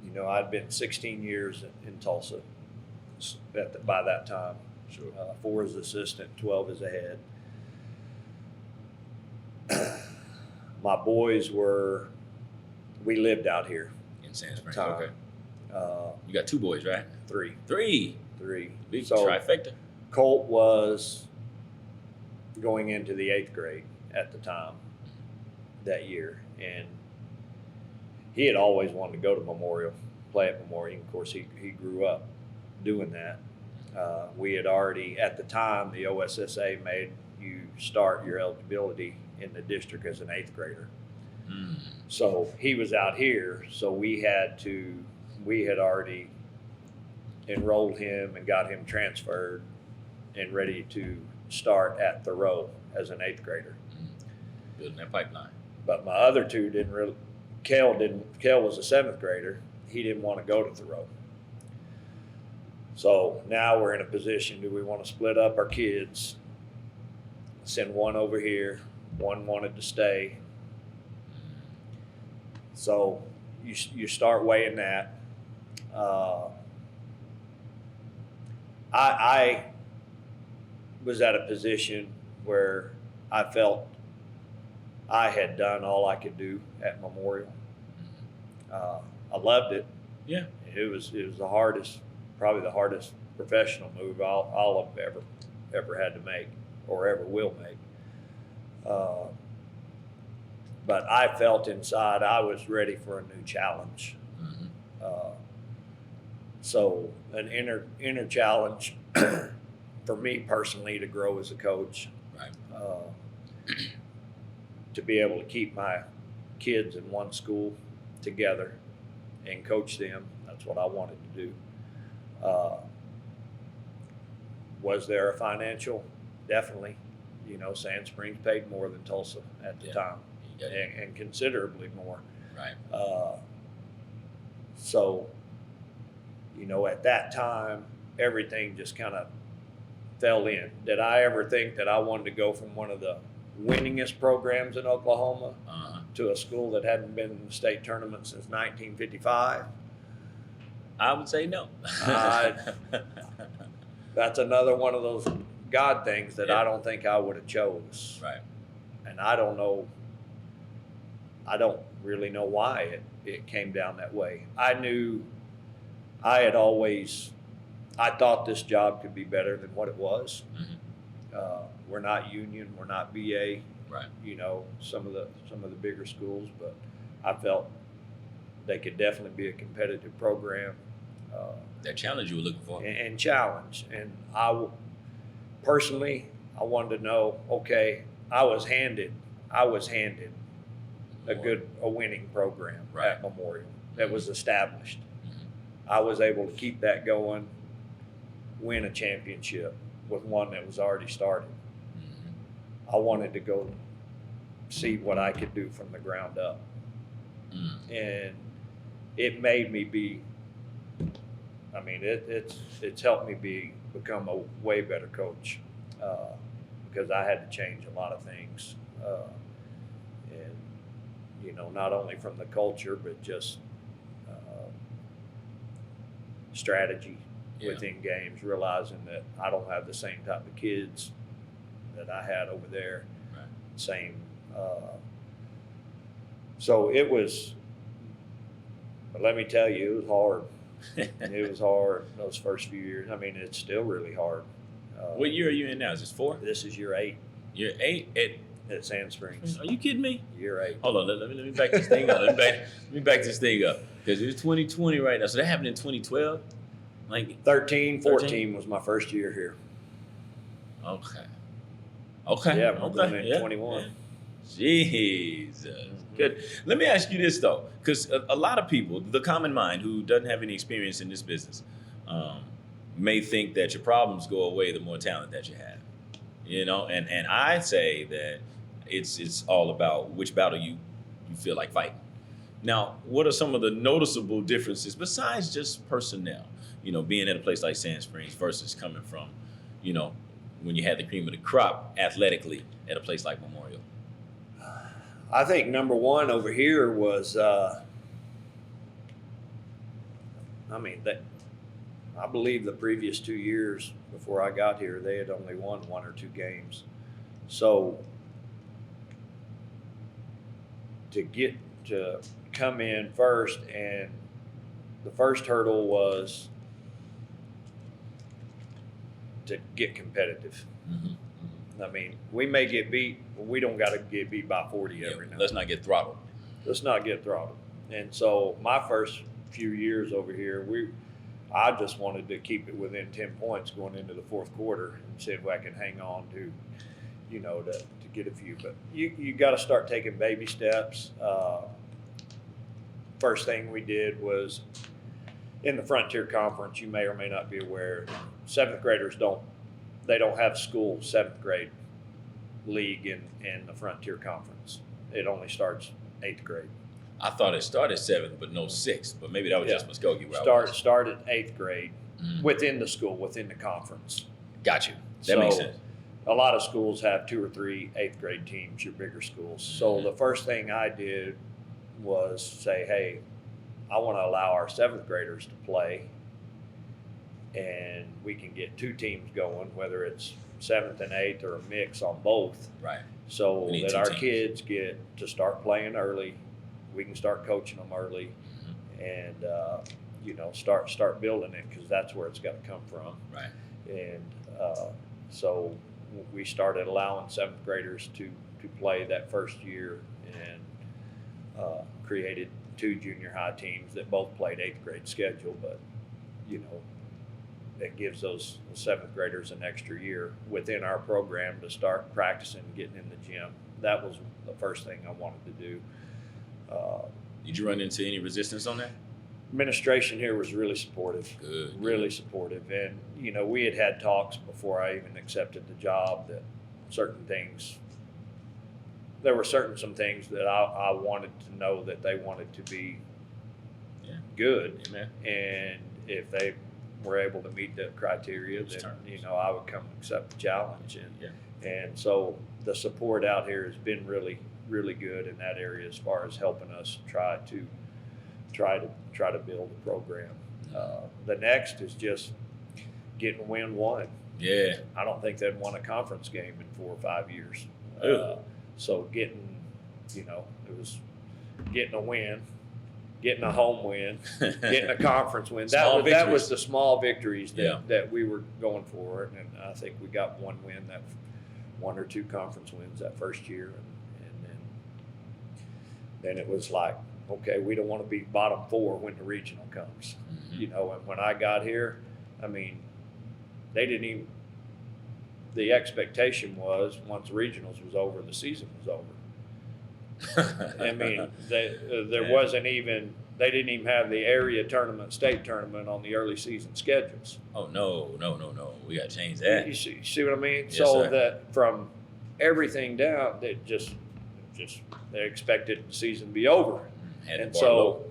You know, I'd been 16 years in Tulsa by that time. Sure. 4 as assistant, 12 as a head. My boys we lived out here. In Sand Springs, okay. You got 2 boys, right? 3. 3. Big trifecta. Colt was going into the 8th grade at the time that year, and he had always wanted to go to Memorial, play at Memorial. Of course, he grew up doing that. We had already, at the time, the OSSA made you start your eligibility in the district as an 8th grader. Mm. So he was out here, so we had already enrolled him and got him transferred and ready to start at Thoreau as an 8th grader. Building that pipeline. But my other 2 didn't really. Kel was a 7th grader. He didn't want to go to Thoreau. So now we're in a position, do we want to split up our kids, send one over here, one wanted to stay. So you start weighing that. I was at a position where I felt I had done all I could do at Memorial. I loved it. Yeah. It was probably the hardest professional move I'll have ever had to make or ever will make. But I felt inside I was ready for a new challenge. Mm-hmm. So an inner challenge for me personally to grow as a coach. Right. To be able to keep my kids in one school together and coach them. That's what I wanted to do. Was there a financial? Definitely. You know, Sand Springs paid more than Tulsa at the time, and considerably more. Right. So, you know, at that time, everything just kind of fell in. Did I ever think that I wanted to go from one of the winningest programs in Oklahoma to a school that hadn't been in the state tournament since 1955? I would say no. That's another one of those God things that I don't think I would have chose. Right. And I don't really know why it came down that way. I thought this job could be better than what it was. Mm-hmm. We're not union, we're not BA. Right. You know, some of the bigger schools, but I felt they could definitely be a competitive program. That challenge you were looking for. And challenge. And I wanted to know, okay, I was handed a winning program at Memorial that was established. Mm-hmm. I was able to keep that going, win a championship with one that was already started. Mm-hmm. I wanted to go see what I could do from the ground up. Mm-hmm. And it made me it's helped me become a way better coach, because I had to change a lot of things. And, you know, not only from the culture, but just strategy within games, realizing that I don't have the same type of kids that I had over there. Right. Same. So it was, but let me tell you, it was hard. It was hard those first few years. I mean, it's still really hard. What year are you in now? Is this 4? This is year 8. Year 8 at Sand Springs. Are you kidding me? Year 8. Hold on, let me back this thing up. Let me back this thing up because it's 2020 right now. So that happened in 2012. Like 13 was my first year here. Okay. Yeah, I'm going in 21. Yeah. Jesus. Good. Let me ask you this though, because a lot of people, the common mind who doesn't have any experience in this business, may think that your problems go away the more talent that you have. You know, and I say that it's all about which battle you feel like fighting. Now, what are some of the noticeable differences besides just personnel? You know, being at a place like Sand Springs versus coming from, you know, when you had the cream of the crop athletically at a place like Memorial? I think number one over here was, I believe the previous 2 years before I got here, they had only won 1 or 2 games. So to come in first, and the first hurdle was to get competitive. Mm-hmm. I mean, we may get beat, but we don't got to get beat by 40 every night. Let's not get throttled. Let's not get throttled. And so my first few years over here, I just wanted to keep it within 10 points going into the fourth quarter and see if I can hang on to, you know, to get a few. But you got to start taking baby steps. First thing we did was in the Frontier Conference, you may or may not be aware, 7th graders don't have school 7th grade league in the Frontier Conference. It only starts 8th grade. I thought it started 7th, but no 6th. But maybe that was just Muskogee. Start at 8th grade within the school, within the conference. Got you. That makes sense. A lot of schools have 2 or 3 8th grade teams, your bigger schools. So the first thing I did was say, hey, I want to allow our 7th graders to play, and we can get 2 teams going, whether it's 7th and 8th or a mix on both. Right. So that our kids get to start playing early. We can start coaching them early, and you know, start building it, because that's where it's got to come from. Right. And so we started allowing 7th graders to play that first year, and created 2 junior high teams that both played 8th grade schedule. But you know, that gives those 7th graders an extra year within our program to start practicing, getting in the gym. That was the first thing I wanted to do. Did you run into any resistance on that? Administration here was really supportive. Good. Really supportive. And, you know, we had talks before I even accepted the job that there were some things that I wanted to know that they wanted to be good. Amen. And if they were able to meet the criteria, then, you know, I would come accept the challenge. And so the support out here has been really, really good in that area as far as helping us try to build a program. The next is just getting win one. Yeah. I don't think they'd won a conference game in 4 or 5 years. So getting, you know, it was getting a win, getting a home win, getting a conference win. That was the small victories that we were going for. And I think we got 1 win, that 1 or 2 conference wins that first year. And then it was like, okay, we don't want to be bottom 4 when the regional comes. Mm-hmm. You know, and when I got here, I mean, the expectation was once regionals was over, the season was over. I mean, there wasn't even, they didn't even have the area tournament, state tournament on the early season schedules. Oh, no. We got to change that. You see what I mean? Yes, so sir. that from everything down, they expected the season to be over. And so,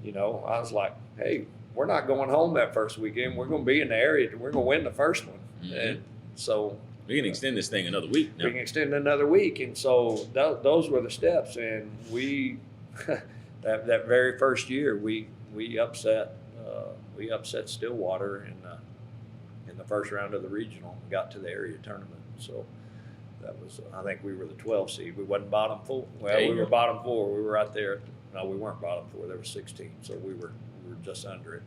you know, I was like, hey, we're not going home that first weekend. We're going to be in the area. We're going to win the first one. Mm-hmm. And so we can extend this thing another week now. We can extend another week. And so those were the steps. And we, that very first year, we upset Stillwater in the first round of the regional and got to the area tournament. So that was, I think we were the 12 seed. We wasn't bottom 4. Well, we were bottom 4. We were right there. No, we weren't bottom 4. There were 16. So we were just under it.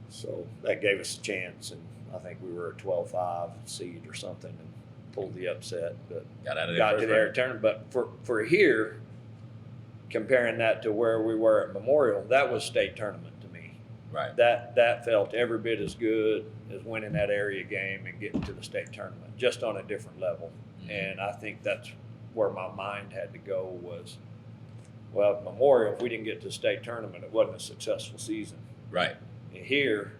So that gave us a chance, and I think we were a 12-5 seed or something, and pulled the upset, but got to their tournament. But for here, comparing that to where we were at Memorial, that was state tournament to me. Right. That felt every bit as good as winning that area game and getting to the state tournament, just on a different level. Mm-hmm. And I think that's where my mind had to go was, well, at Memorial, if we didn't get to the state tournament, it wasn't a successful season. Right. And here,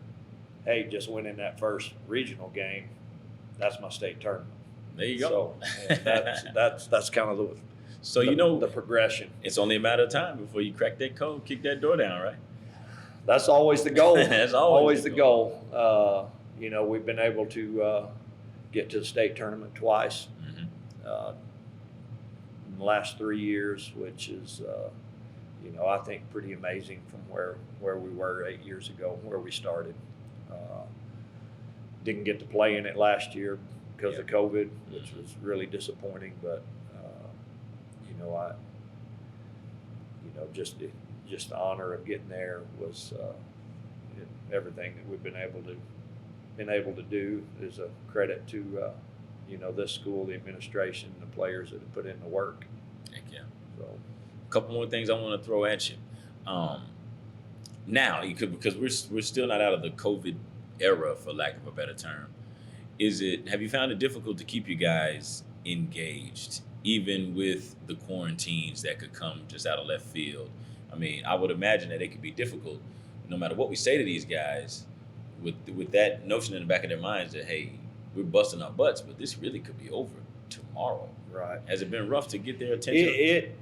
hey, just winning that first regional game, that's my state tournament. There you go. So that's kind of the progression. It's only a matter of time before you crack that code, kick that door down, right? That's always the goal. That's always the goal. We've been able to get to the state tournament twice in the last 3 years, which is, I think pretty amazing from where we were 8 years ago, where we started. Didn't get to play in it last year because of COVID, which was really disappointing. But just the honor of getting there was everything that we've been able to do is a credit to this school, the administration, the players that have put in the work. Thank you. So, a couple more things I want to throw at you. Now, because we're still not out of the COVID era, for lack of a better term. Have you found it difficult to keep you guys engaged, even with the quarantines that could come just out of left field? I mean, I would imagine that it could be difficult, no matter what we say to these guys, with that notion in the back of their minds that, hey, we're busting our butts, but this really could be over tomorrow. Right. Has it been rough to get their attention? It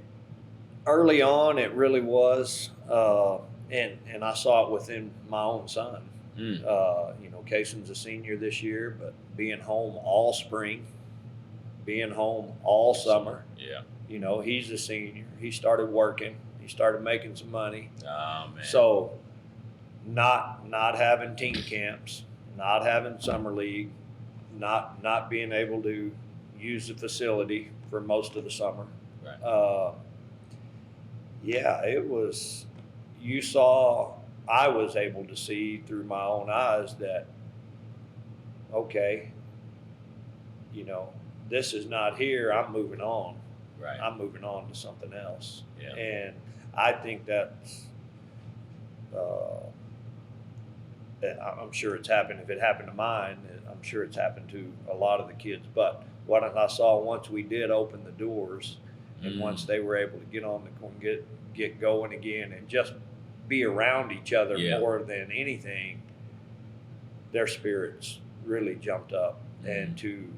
early on, it really was, and I saw it within my own son. Cason's a senior this year, but being home all spring, being home all summer. Yeah. He's a senior. He started working. He started making some money. Oh, man. So not having team camps, not having summer league, not being able to use the facility for most of the summer. Right. It was, I was able to see through my own eyes that, okay, this is not here, I'm moving on. Right. I'm moving on to something else. Yeah. And I think that's, I'm sure it's happened. If it happened to mine, I'm sure it's happened to a lot of the kids. But what I saw once we did open the doors, and once they were able to get on get going again and just be around each other more than anything, their spirits really jumped up. And to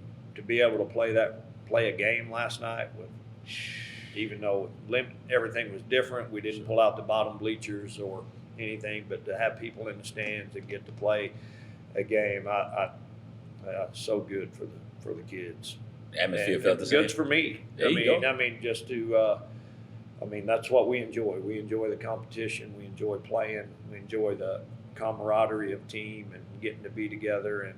be able to play a game last night with, even though everything was different, we didn't pull out the bottom bleachers or anything, but to have people in the stands and get to play a game, so good for the kids. The atmosphere felt the same. Good for me. Just to, that's what we enjoy. We enjoy the competition. We enjoy playing. We enjoy the camaraderie of team and getting to be together. And,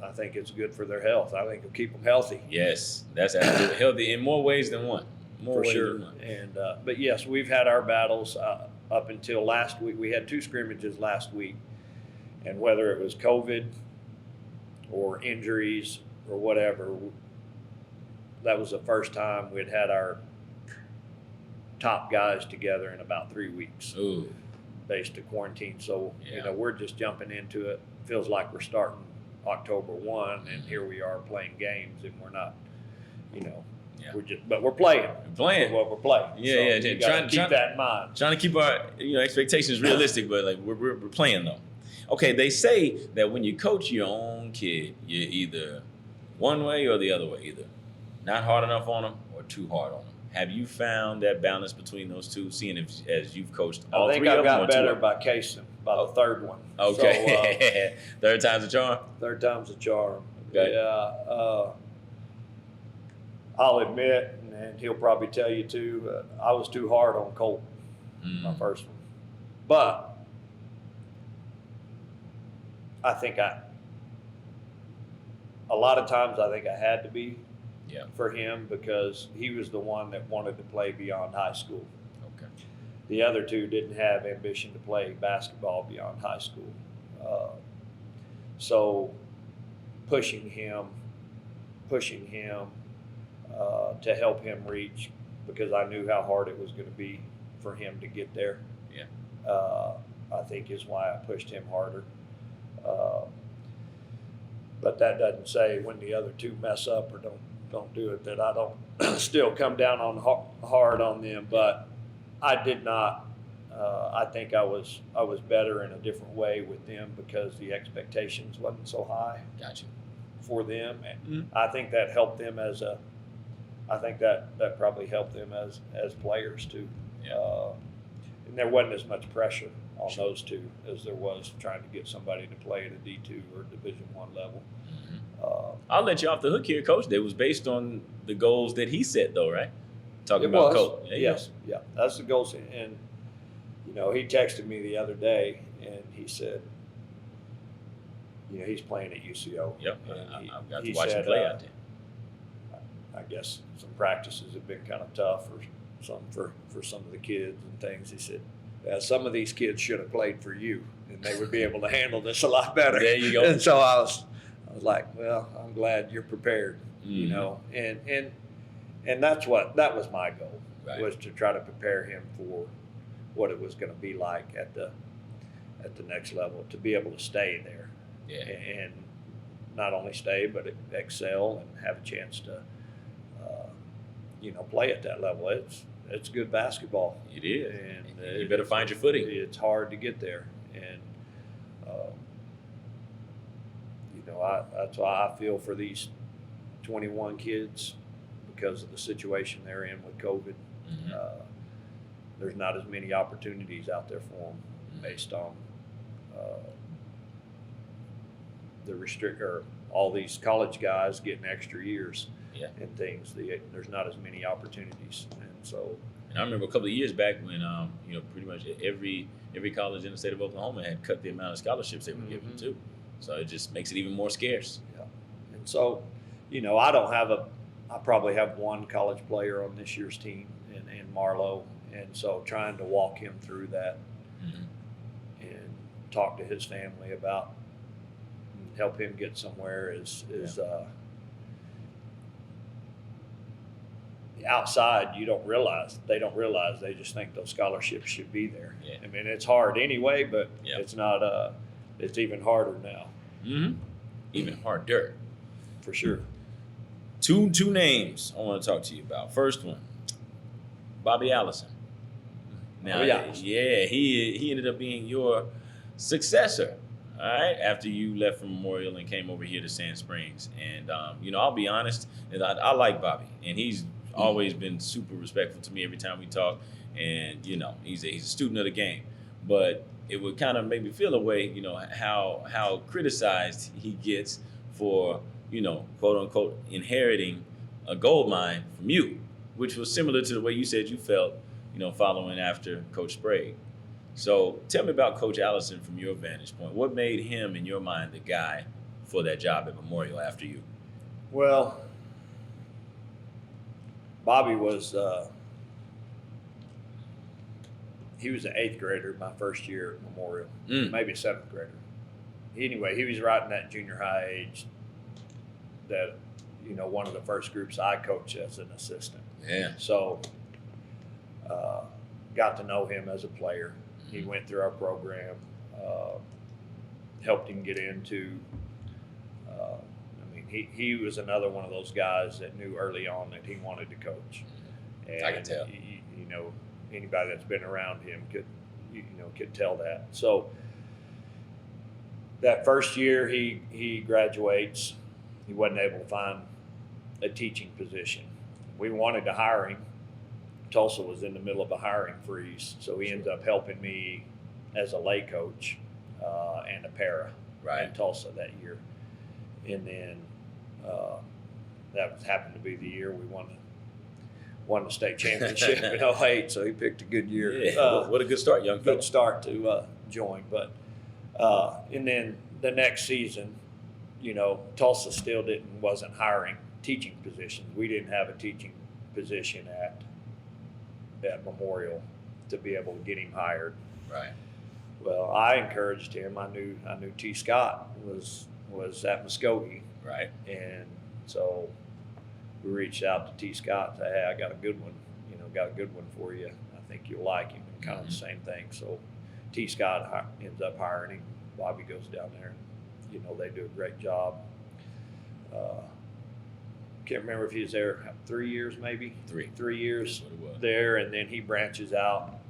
I think it's good for their health. I think it'll keep them healthy. Yes, that's absolutely healthy in more ways than one. For sure. And but yes, we've had our battles up until last week. We had 2 scrimmages last week, and whether it was COVID or injuries or whatever, that was the first time we'd had our top guys together in about 3 weeks. Ooh. Based to quarantine. So we're just jumping into it. Feels like we're starting October 1, and here we are playing games, and we're not, but we're playing. What we're playing. Trying to keep that in mind. Trying to keep our expectations realistic, but like we're playing though. Okay, they say that when you coach your own kid, you're either one way or the other way, either not hard enough on them or too hard on them. Have you found that balance between those two? Seeing as you've coached all 3 of them. I think I've got better by Kason, by the third one. Okay, so, third time's a charm. Third time's a charm. Okay. Yeah, I'll admit, and he'll probably tell you too, I was too hard on Colt, my first one. But I think a lot of times I think I had to be for him because he was the one that wanted to play beyond high school. Okay. The other two didn't have ambition to play basketball beyond high school. So pushing him to help him reach, because I knew how hard it was going to be for him to get there. Yeah. I think is why I pushed him harder. But that doesn't say when the other two mess up or don't do it that I don't still come down on hard on them. But I did not. I think I was better in a different way with them because the expectations wasn't so high. Gotcha. For them, and I think that helped them I think that probably helped them as players too. Yeah. And there wasn't as much pressure on those two as there was trying to get somebody to play at a D2 or Division I level. I'll let you off the hook here, Coach. That was based on the goals that he set, though, right? Talking about Coach. Yes, yeah, that's the goals. And he texted me the other day, and he said, he's playing at UCO. Yep, I've got to watch him play out there. I guess some practices have been kind of tough for some of the kids and things. He said, some of these kids should have played for you, and they would be able to handle this a lot better. There you go. And so I was like, well, I'm glad you're prepared, and that was my goal, right, was to try to prepare him for what it was going to be like at the next level, to be able to stay there. Yeah. And not only stay, but excel and have a chance to, play at that level. It's good basketball. It is. And you better find your footing. It's hard to get there. And, that's why I feel for these 21 kids because of the situation they're in with COVID. There's not as many opportunities out there for them based on all these college guys getting extra years and things. There's not as many opportunities, and so. And I remember a couple of years back when pretty much every college in the state of Oklahoma had cut the amount of scholarships they were giving too. So it just makes it even more scarce. Yeah, and so I probably have one college player on this year's team in Marlowe, and so trying to walk him through that and talk to his family about. Help him get somewhere is outside. They don't realize. They just think those scholarships should be there. Yeah. I mean, it's hard anyway, but it's not. It's even harder now. Even harder, for sure. Two names I want to talk to you about. First one, Bobby Allison. Now, he ended up being your successor. All right, after you left from Memorial and came over here to Sand Springs. And, I'll be honest, I like Bobby. And he's always been super respectful to me every time we talk. And, he's a student of the game. But it would kind of make me feel a way, how criticized he gets for, quote unquote, inheriting a gold mine from you, which was similar to the way you said you felt, following after Coach Sprague. So tell me about Coach Allison from your vantage point. What made him, in your mind, the guy for that job at Memorial after you? Well, Bobby was he was an 8th grader my first year at Memorial, maybe a 7th grader. Anyway, he was right in that junior high age that, one of the first groups I coached as an assistant. Yeah. So got to know him as a player. He went through our program, helped him get into. He was another one of those guys that knew early on that he wanted to coach. And I can tell. Anybody that's been around him could tell that. So that first year he graduates, he wasn't able to find a teaching position. We wanted to hire him. Tulsa was in the middle of a hiring freeze, so he ended up helping me as a lay coach and a para in Tulsa that year. And then that happened to be the year we won the state championship in 08, so he picked a good year. Yeah. What a good start, young fella. Good start to join. But and then the next season, Tulsa still wasn't hiring teaching positions. We didn't have a teaching position at Memorial to be able to get him hired. Right. Well, I encouraged him. I knew T. Scott was at Muskogee. Right. And so we reached out to T. Scott and said, hey, I got a good one, for you. I think you'll like him, and kind of the same thing. So T. Scott ends up hiring him. Bobby goes down there. They do a great job. Can't remember if he was there 3 years, maybe. 3 years there, and then he branches out,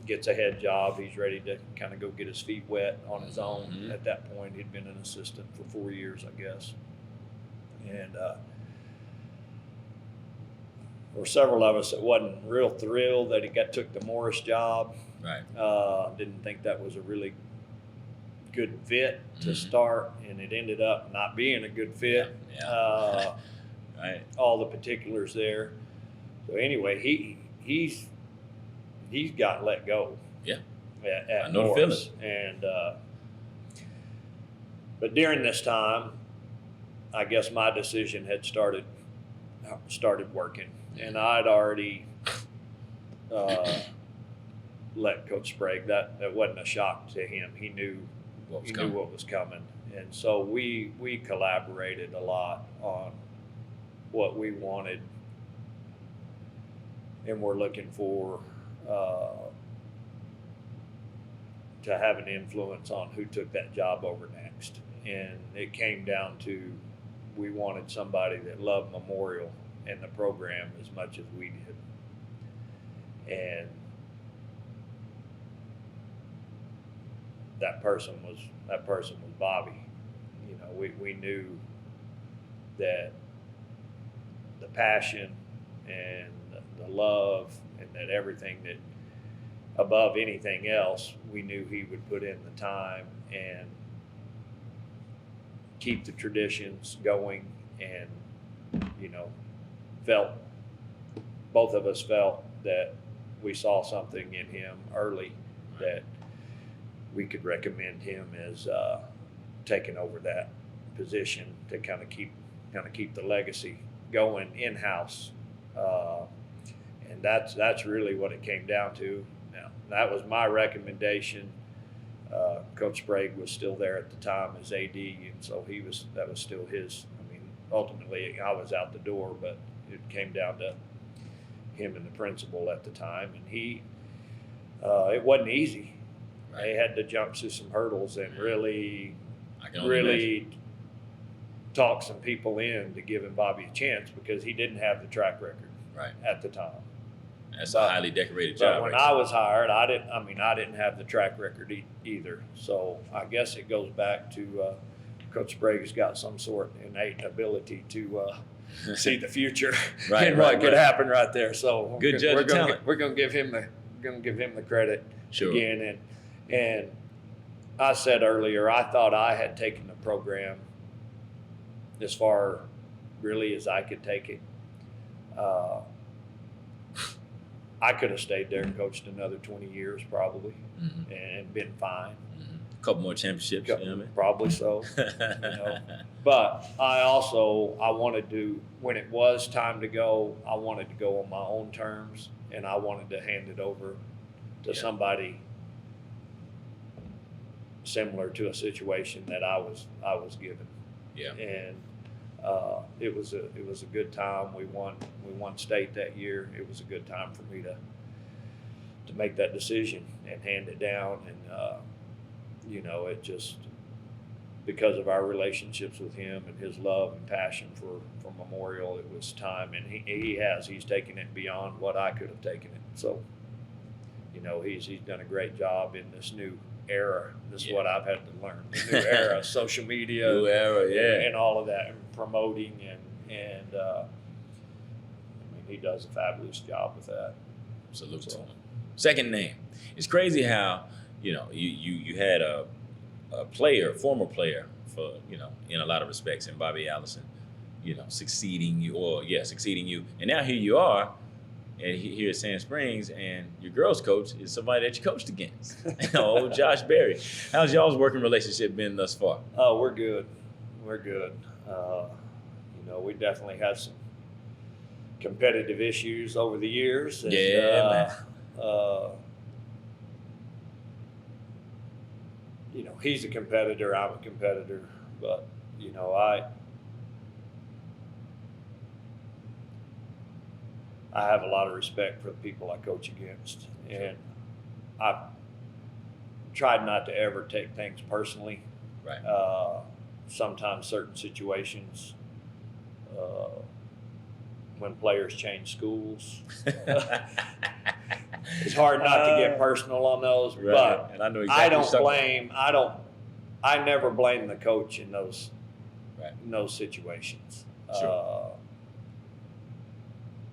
gets a head job. He's ready to kind of go get his feet wet on his own. At that point, he'd been an assistant for 4 years, I guess. And there were several of us that wasn't real thrilled that he took the Morris job. Right. Didn't think that was a really good fit to start, and it ended up not being a good fit. Yeah. Right. All the particulars there. So anyway, he's got let go. Yeah. At I know Morris. the feeling. And but during this time, I guess my decision had started working, and I'd already let Coach Sprague. That wasn't a shock to him. He knew what was coming, and so we collaborated a lot on what we wanted, and we're looking for to have an influence on who took that job over next. And it came down to, we wanted somebody that loved Memorial and the program as much as we did. And that person was Bobby. We knew that the passion and the love, and that everything that above anything else, we knew he would put in the time and keep the traditions going. And both of us felt that we saw something in him early that we could recommend him as taking over that position to kind of keep the legacy going in-house. And that's really what it came down to. Now, that was my recommendation. Coach Sprague was still there at the time as AD, and so that was still his. I mean, ultimately I was out the door, but it came down to him and the principal at the time, and it wasn't easy. Right. They had to jump through some hurdles and really talk some people in to giving Bobby a chance, because he didn't have the track record at the time. That's a highly decorated job. But when I was hired, I didn't have the track record either. So I guess it goes back to Coach Sprague's got some sort of innate ability to see the future and what could happen right there. So good judge of talent. We're going to give him the credit again. And I said earlier, I thought I had taken the program as far really as I could take it. I could have stayed there and coached another 20 years probably, and been fine. A couple more championships, probably so. But I wanted to, when it was time to go, I wanted to go on my own terms, and I wanted to hand it over to somebody similar to a situation that I was given. Yeah. And it was a good time. We won state that year. It was a good time for me to make that decision and hand it down. And it just, because of our relationships with him and his love and passion for Memorial, it was time. And he's taken it beyond what I could have taken it. So he's done a great job in this new era. This is what I've had to learn. The new era, social media, and all of that, and promoting, and he does a fabulous job with that. Salute to him. Second name. It's crazy how you had a former player for in a lot of respects, in Bobby Allison, succeeding you, and now here you are. And here at Sand Springs, and your girls' coach is somebody that you coached against, old Josh Berry. How's y'all's working relationship been thus far? Oh, we're good. We're good. We definitely had some competitive issues over the years. And, he's a competitor, I'm a competitor, but, I have a lot of respect for the people I coach against, and I tried not to ever take things personally. Right. Sometimes certain situations, when players change schools, it's hard not to get personal on those. Right. But and I know exactly I never blame the coach in those right. in those situations. Sure.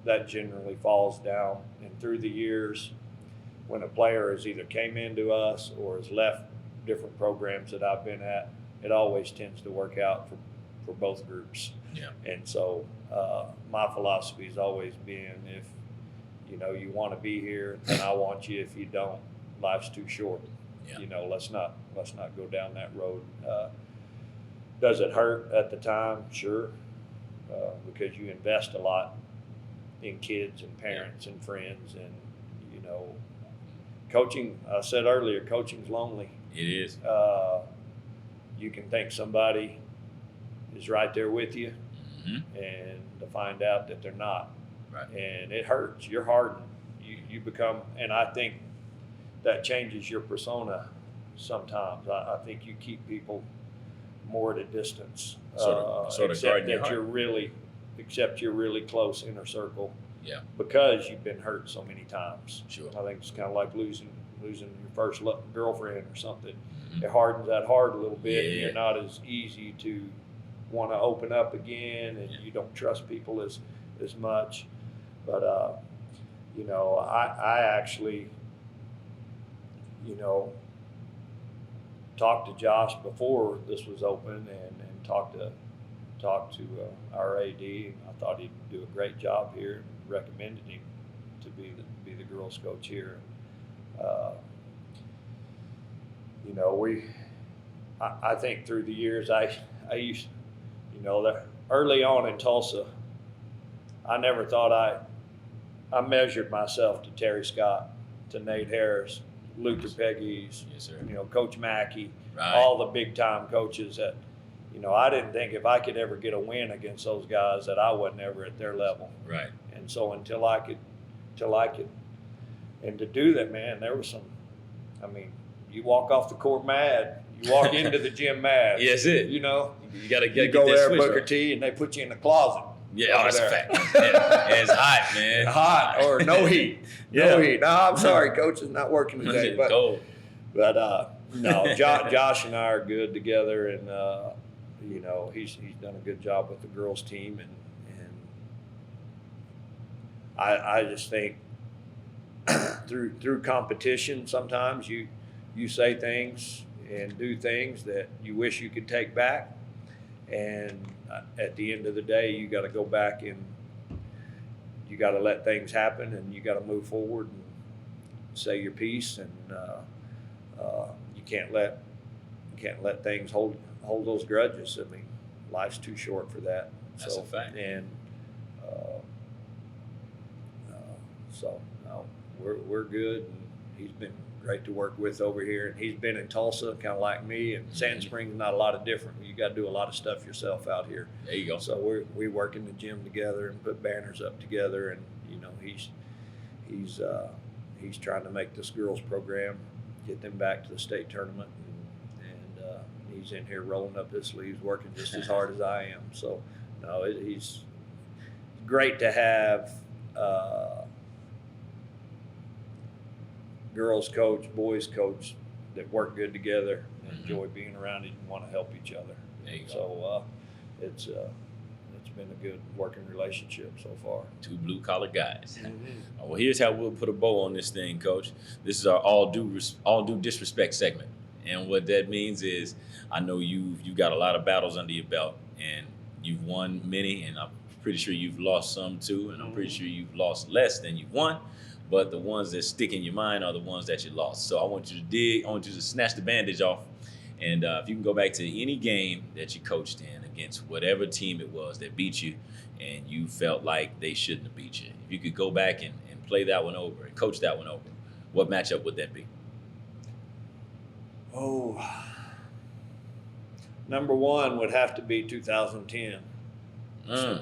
That generally falls down, and through the years, when a player has either came into us or has left different programs that I've been at, it always tends to work out for both groups. Yeah. And so my philosophy has always been, if you want to be here, then I want you. If you don't, life's too short. Yeah. Let's not go down that road. Does it hurt at the time? Sure, because you invest a lot in kids and parents and friends, and coaching. I said earlier, coaching's lonely. It is. You can think somebody is right there with you, mm-hmm. and to find out that they're not. Right. And it hurts. You're hardened. You become, and I think that changes your persona sometimes. I think you keep people more at a distance. Sort of except that you're really close inner circle. Yeah. Because you've been hurt so many times. Sure. I think it's kind of like losing your first girlfriend or something. Mm-hmm. It hardens that heart a little bit, yeah. and you're not as easy to want to open up again, and you don't trust people as much. But I actually talked to Josh before this was open, and talked to our AD. I thought he'd do a great job here, and recommended him to be the girls' coach here. I think through the years, I used, that early on in Tulsa, I never thought I measured myself to Terry Scott, to Nate Harris, Luke DePeggy's, yes, sir. Coach Mackey, right. all the big time coaches that, I didn't think if I could ever get a win against those guys that I wasn't ever at their level. Right. And so until I could, and to do that, man, there was some, you walk off the court mad, you walk into the gym mad. Yes, it. You got to go there, Booker T, and they put you in the closet. Yeah, that's a fact. Yeah. It's hot, man. Hot or no heat. Yeah. No heat. No, I'm sorry, coach is not working today. But cold. No, Josh and I are good together, and he's done a good job with the girls team, and I just think through competition, sometimes you say things and do things that you wish you could take back, and at the end of the day, you got to go back and you got to let things happen, and you got to move forward and say your piece, and you can't let things hold those grudges. Life's too short for that. That's a fact. And we're good, and he's been great to work with over here, and he's been in Tulsa kind of like me, and Sand Springs not a lot of different. You got to do a lot of stuff yourself out here. There you go. So we work in the gym together and put banners up together, and he's trying to make this girls program, get them back to the state tournament, and he's in here rolling up his sleeves, working just as hard as I am. So he's great to have. Girls coach, boys coach that work good together and enjoy being around and want to help each other. There you go. So it's been a good working relationship so far. Two blue collar guys. Mm-hmm. Well, here's how we'll put a bow on this thing, Coach. This is our all due disrespect segment, and what that means is, I know you've got a lot of battles under your belt, and you've won many, and I'm pretty sure you've lost some too, and I'm pretty sure you've lost less than you've won. But the ones that stick in your mind are the ones that you lost. So I want you to snatch the bandage off. And if you can go back to any game that you coached in against whatever team it was that beat you and you felt like they shouldn't have beat you, if you could go back and play that one over and coach that one over, what matchup would that be? Oh, Number one would have to be 2010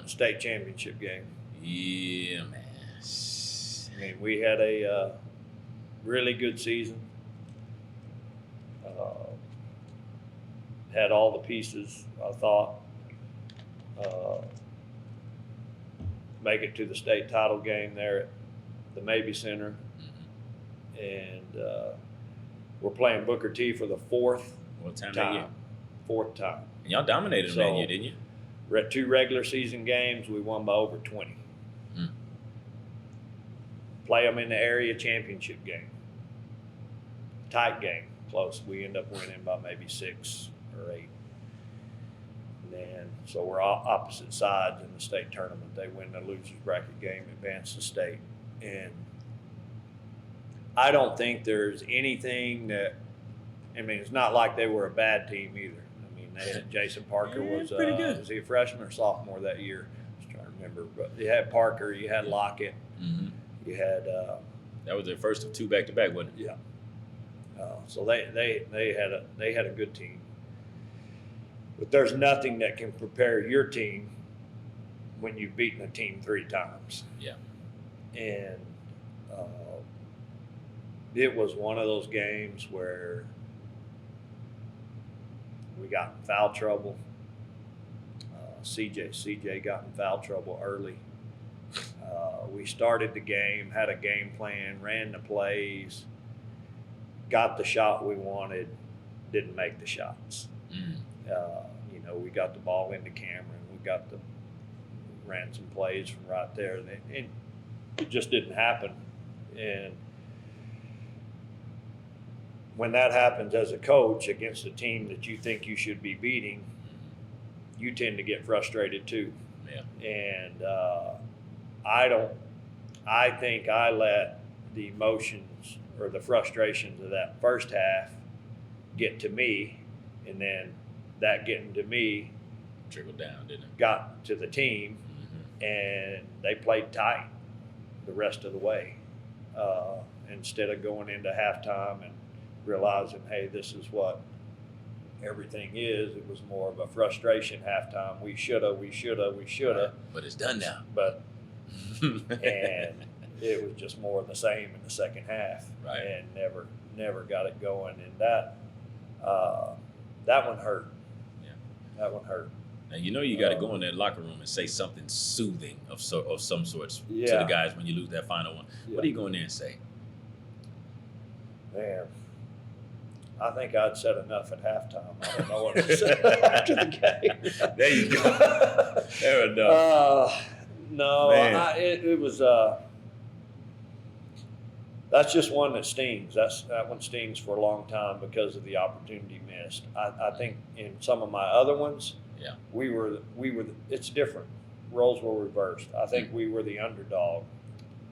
state championship game. Yeah, man. I mean, we had a really good season. Had all the pieces, I thought. Make it to the state title game there at the Mabee Center. And we're playing Booker T for the fourth time. Fourth time. And y'all dominated them that year, didn't you? We're at 2 regular season games. We won by over 20. Play them in the area championship game. Tight game, close. We end up winning by maybe 6 or 8. And then, so we're all opposite sides in the state tournament. They win the losers bracket game, advance to state. And I don't think there's anything that, I mean, it's not like they were a bad team either. I mean, they had Jason Parker was pretty good. Was he a freshman or sophomore that year? I was trying to remember. But you had Parker, you had Lockett, you had. That was their first of 2 back-to-back, wasn't it? Yeah. So they had a good team. But there's nothing that can prepare your team when you've beaten a team 3 times. Yeah. And it was one of those games where we got in foul trouble. CJ got in foul trouble early. We started the game, had a game plan, ran the plays, got the shot we wanted, didn't make the shots. We got the ball into Cameron. Ran some plays from right there, and it just didn't happen. And when that happens as a coach against a team that you think you should be beating, you tend to get frustrated too. Yeah. And I think I let the emotions or the frustrations of that first half get to me, and then that getting to me trickled down, didn't it? Got to the team, and they played tight the rest of the way. Instead of going into halftime and realizing, hey, this is what everything is, it was more of a frustration halftime. We shoulda. But it's done now. But and it was just more of the same in the second half, right? And never got it going. And that one hurt. Yeah, that one hurt. And you got to go in that locker room and say something soothing of some sorts to the guys when you lose that final one. Yeah. What are you going there and say? Man, I think I'd said enough at halftime. I don't know what to say after the game. There you go. Fair enough. No, it was. That's just one that stings. That one stings for a long time because of the opportunity missed. I think in some of my other ones, we were. It's different. Roles were reversed. I think we were the underdog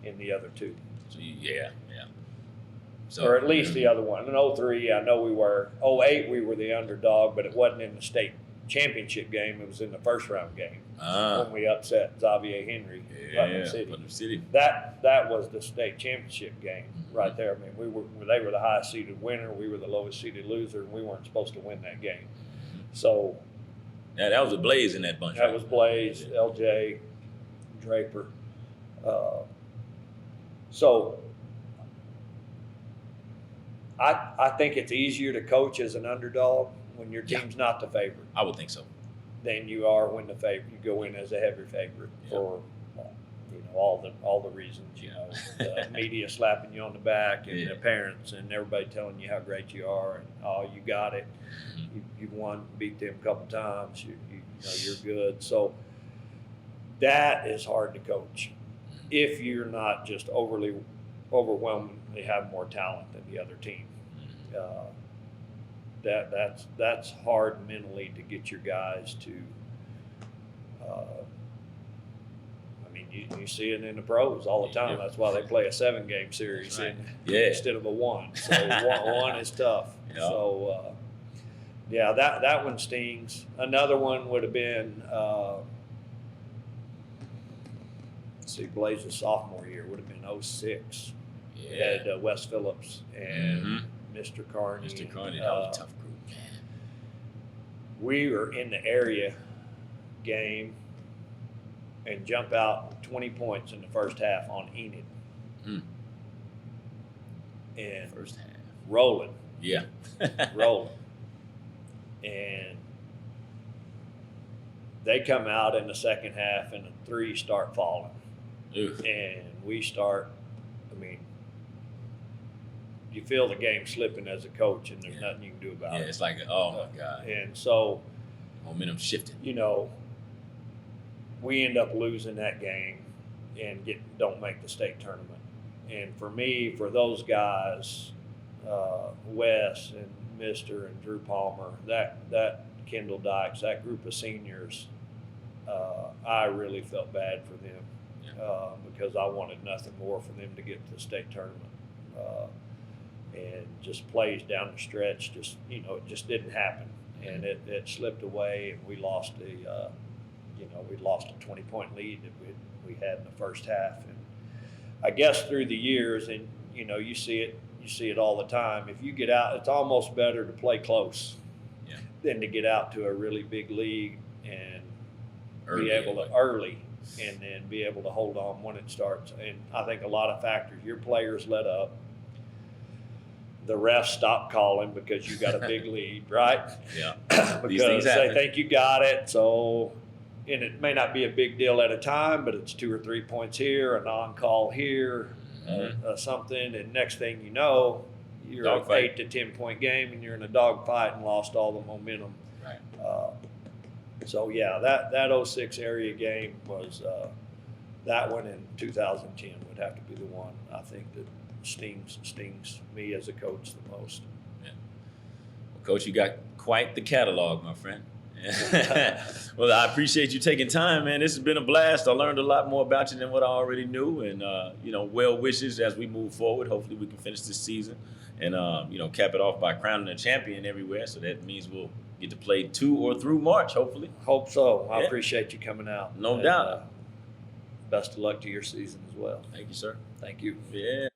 in the other 2. So yeah. So, or at least the other one. In 03, I know we were. 08, we were the underdog, but it wasn't in the state championship game. It was in the first round game when we upset Xavier Henry, Putnam City. That was the state championship game right there. I mean, they were the highest seeded winner. We were the lowest seeded loser, and we weren't supposed to win that game. So that was a Blaze in that bunch. That was Blaze, LJ, Draper. So I think it's easier to coach as an underdog when your team's not the favorite. I would think so. Than you are when you go in as a heavy favorite for all the reasons, the media slapping you on the back and the parents and everybody telling you how great you are and you got it. You've won, beat them a couple times. You're good. So that is hard to coach if you're not just overwhelmingly have more talent than the other team. That's hard mentally to get your guys to. You see it in the pros all the time. That's why they play a 7-game series instead of a 1. So one is tough. Yeah. So that one stings. Another one would have been Blaze's sophomore year would have been 06. Yeah. Had Wes Phillips and Mr. Carney. That was a tough group, man. we were in the area game and jump out 20 points in the first half on Enid. And First half. rolling. Yeah. Rolling. And they come out in the second half and the threes start falling. Oof. And we start, you feel the game slipping as a coach, and there's nothing you can do about it. Yeah, it's like, oh my God. And so, momentum shifted. we end up losing that game and don't make the state tournament. And for me, for those guys, Wes and Mister and Drew Palmer, that Kendall Dykes, that group of seniors, I really felt bad for them because I wanted nothing more for them to get to the state tournament. And just plays down the stretch, it just didn't happen, and it slipped away, and we lost a 20-point lead that we had in the first half. And I guess through the years, and you see it all the time. If you get out, it's almost better to play close than to get out to a really big league and be able to early and then be able to hold on when it starts. And I think a lot of factors. Your players let up. The refs stop calling because you got a big lead, right? Yeah. Because they think you got it. So, and it may not be a big deal at a time, but it's 2 or 3 points here, a non-call here, something, and next thing you know, you're an 8 to 10 point game, and you're in a dog fight and lost all the momentum. Right. So yeah, that 06 area game was that one in 2010 would have to be the one I think that stings me as a coach the most. Yeah. Well, Coach, you got quite the catalog, my friend. Well, I appreciate you taking time, man. This has been a blast. I learned a lot more about you than what I already knew, and well wishes as we move forward. Hopefully, we can finish this season and cap it off by crowning a champion everywhere. So that means we'll get to play to or through March, hopefully. Hope so. I appreciate you coming out. No doubt. Best of luck to your season as well. Thank you, sir. Thank you. Yeah.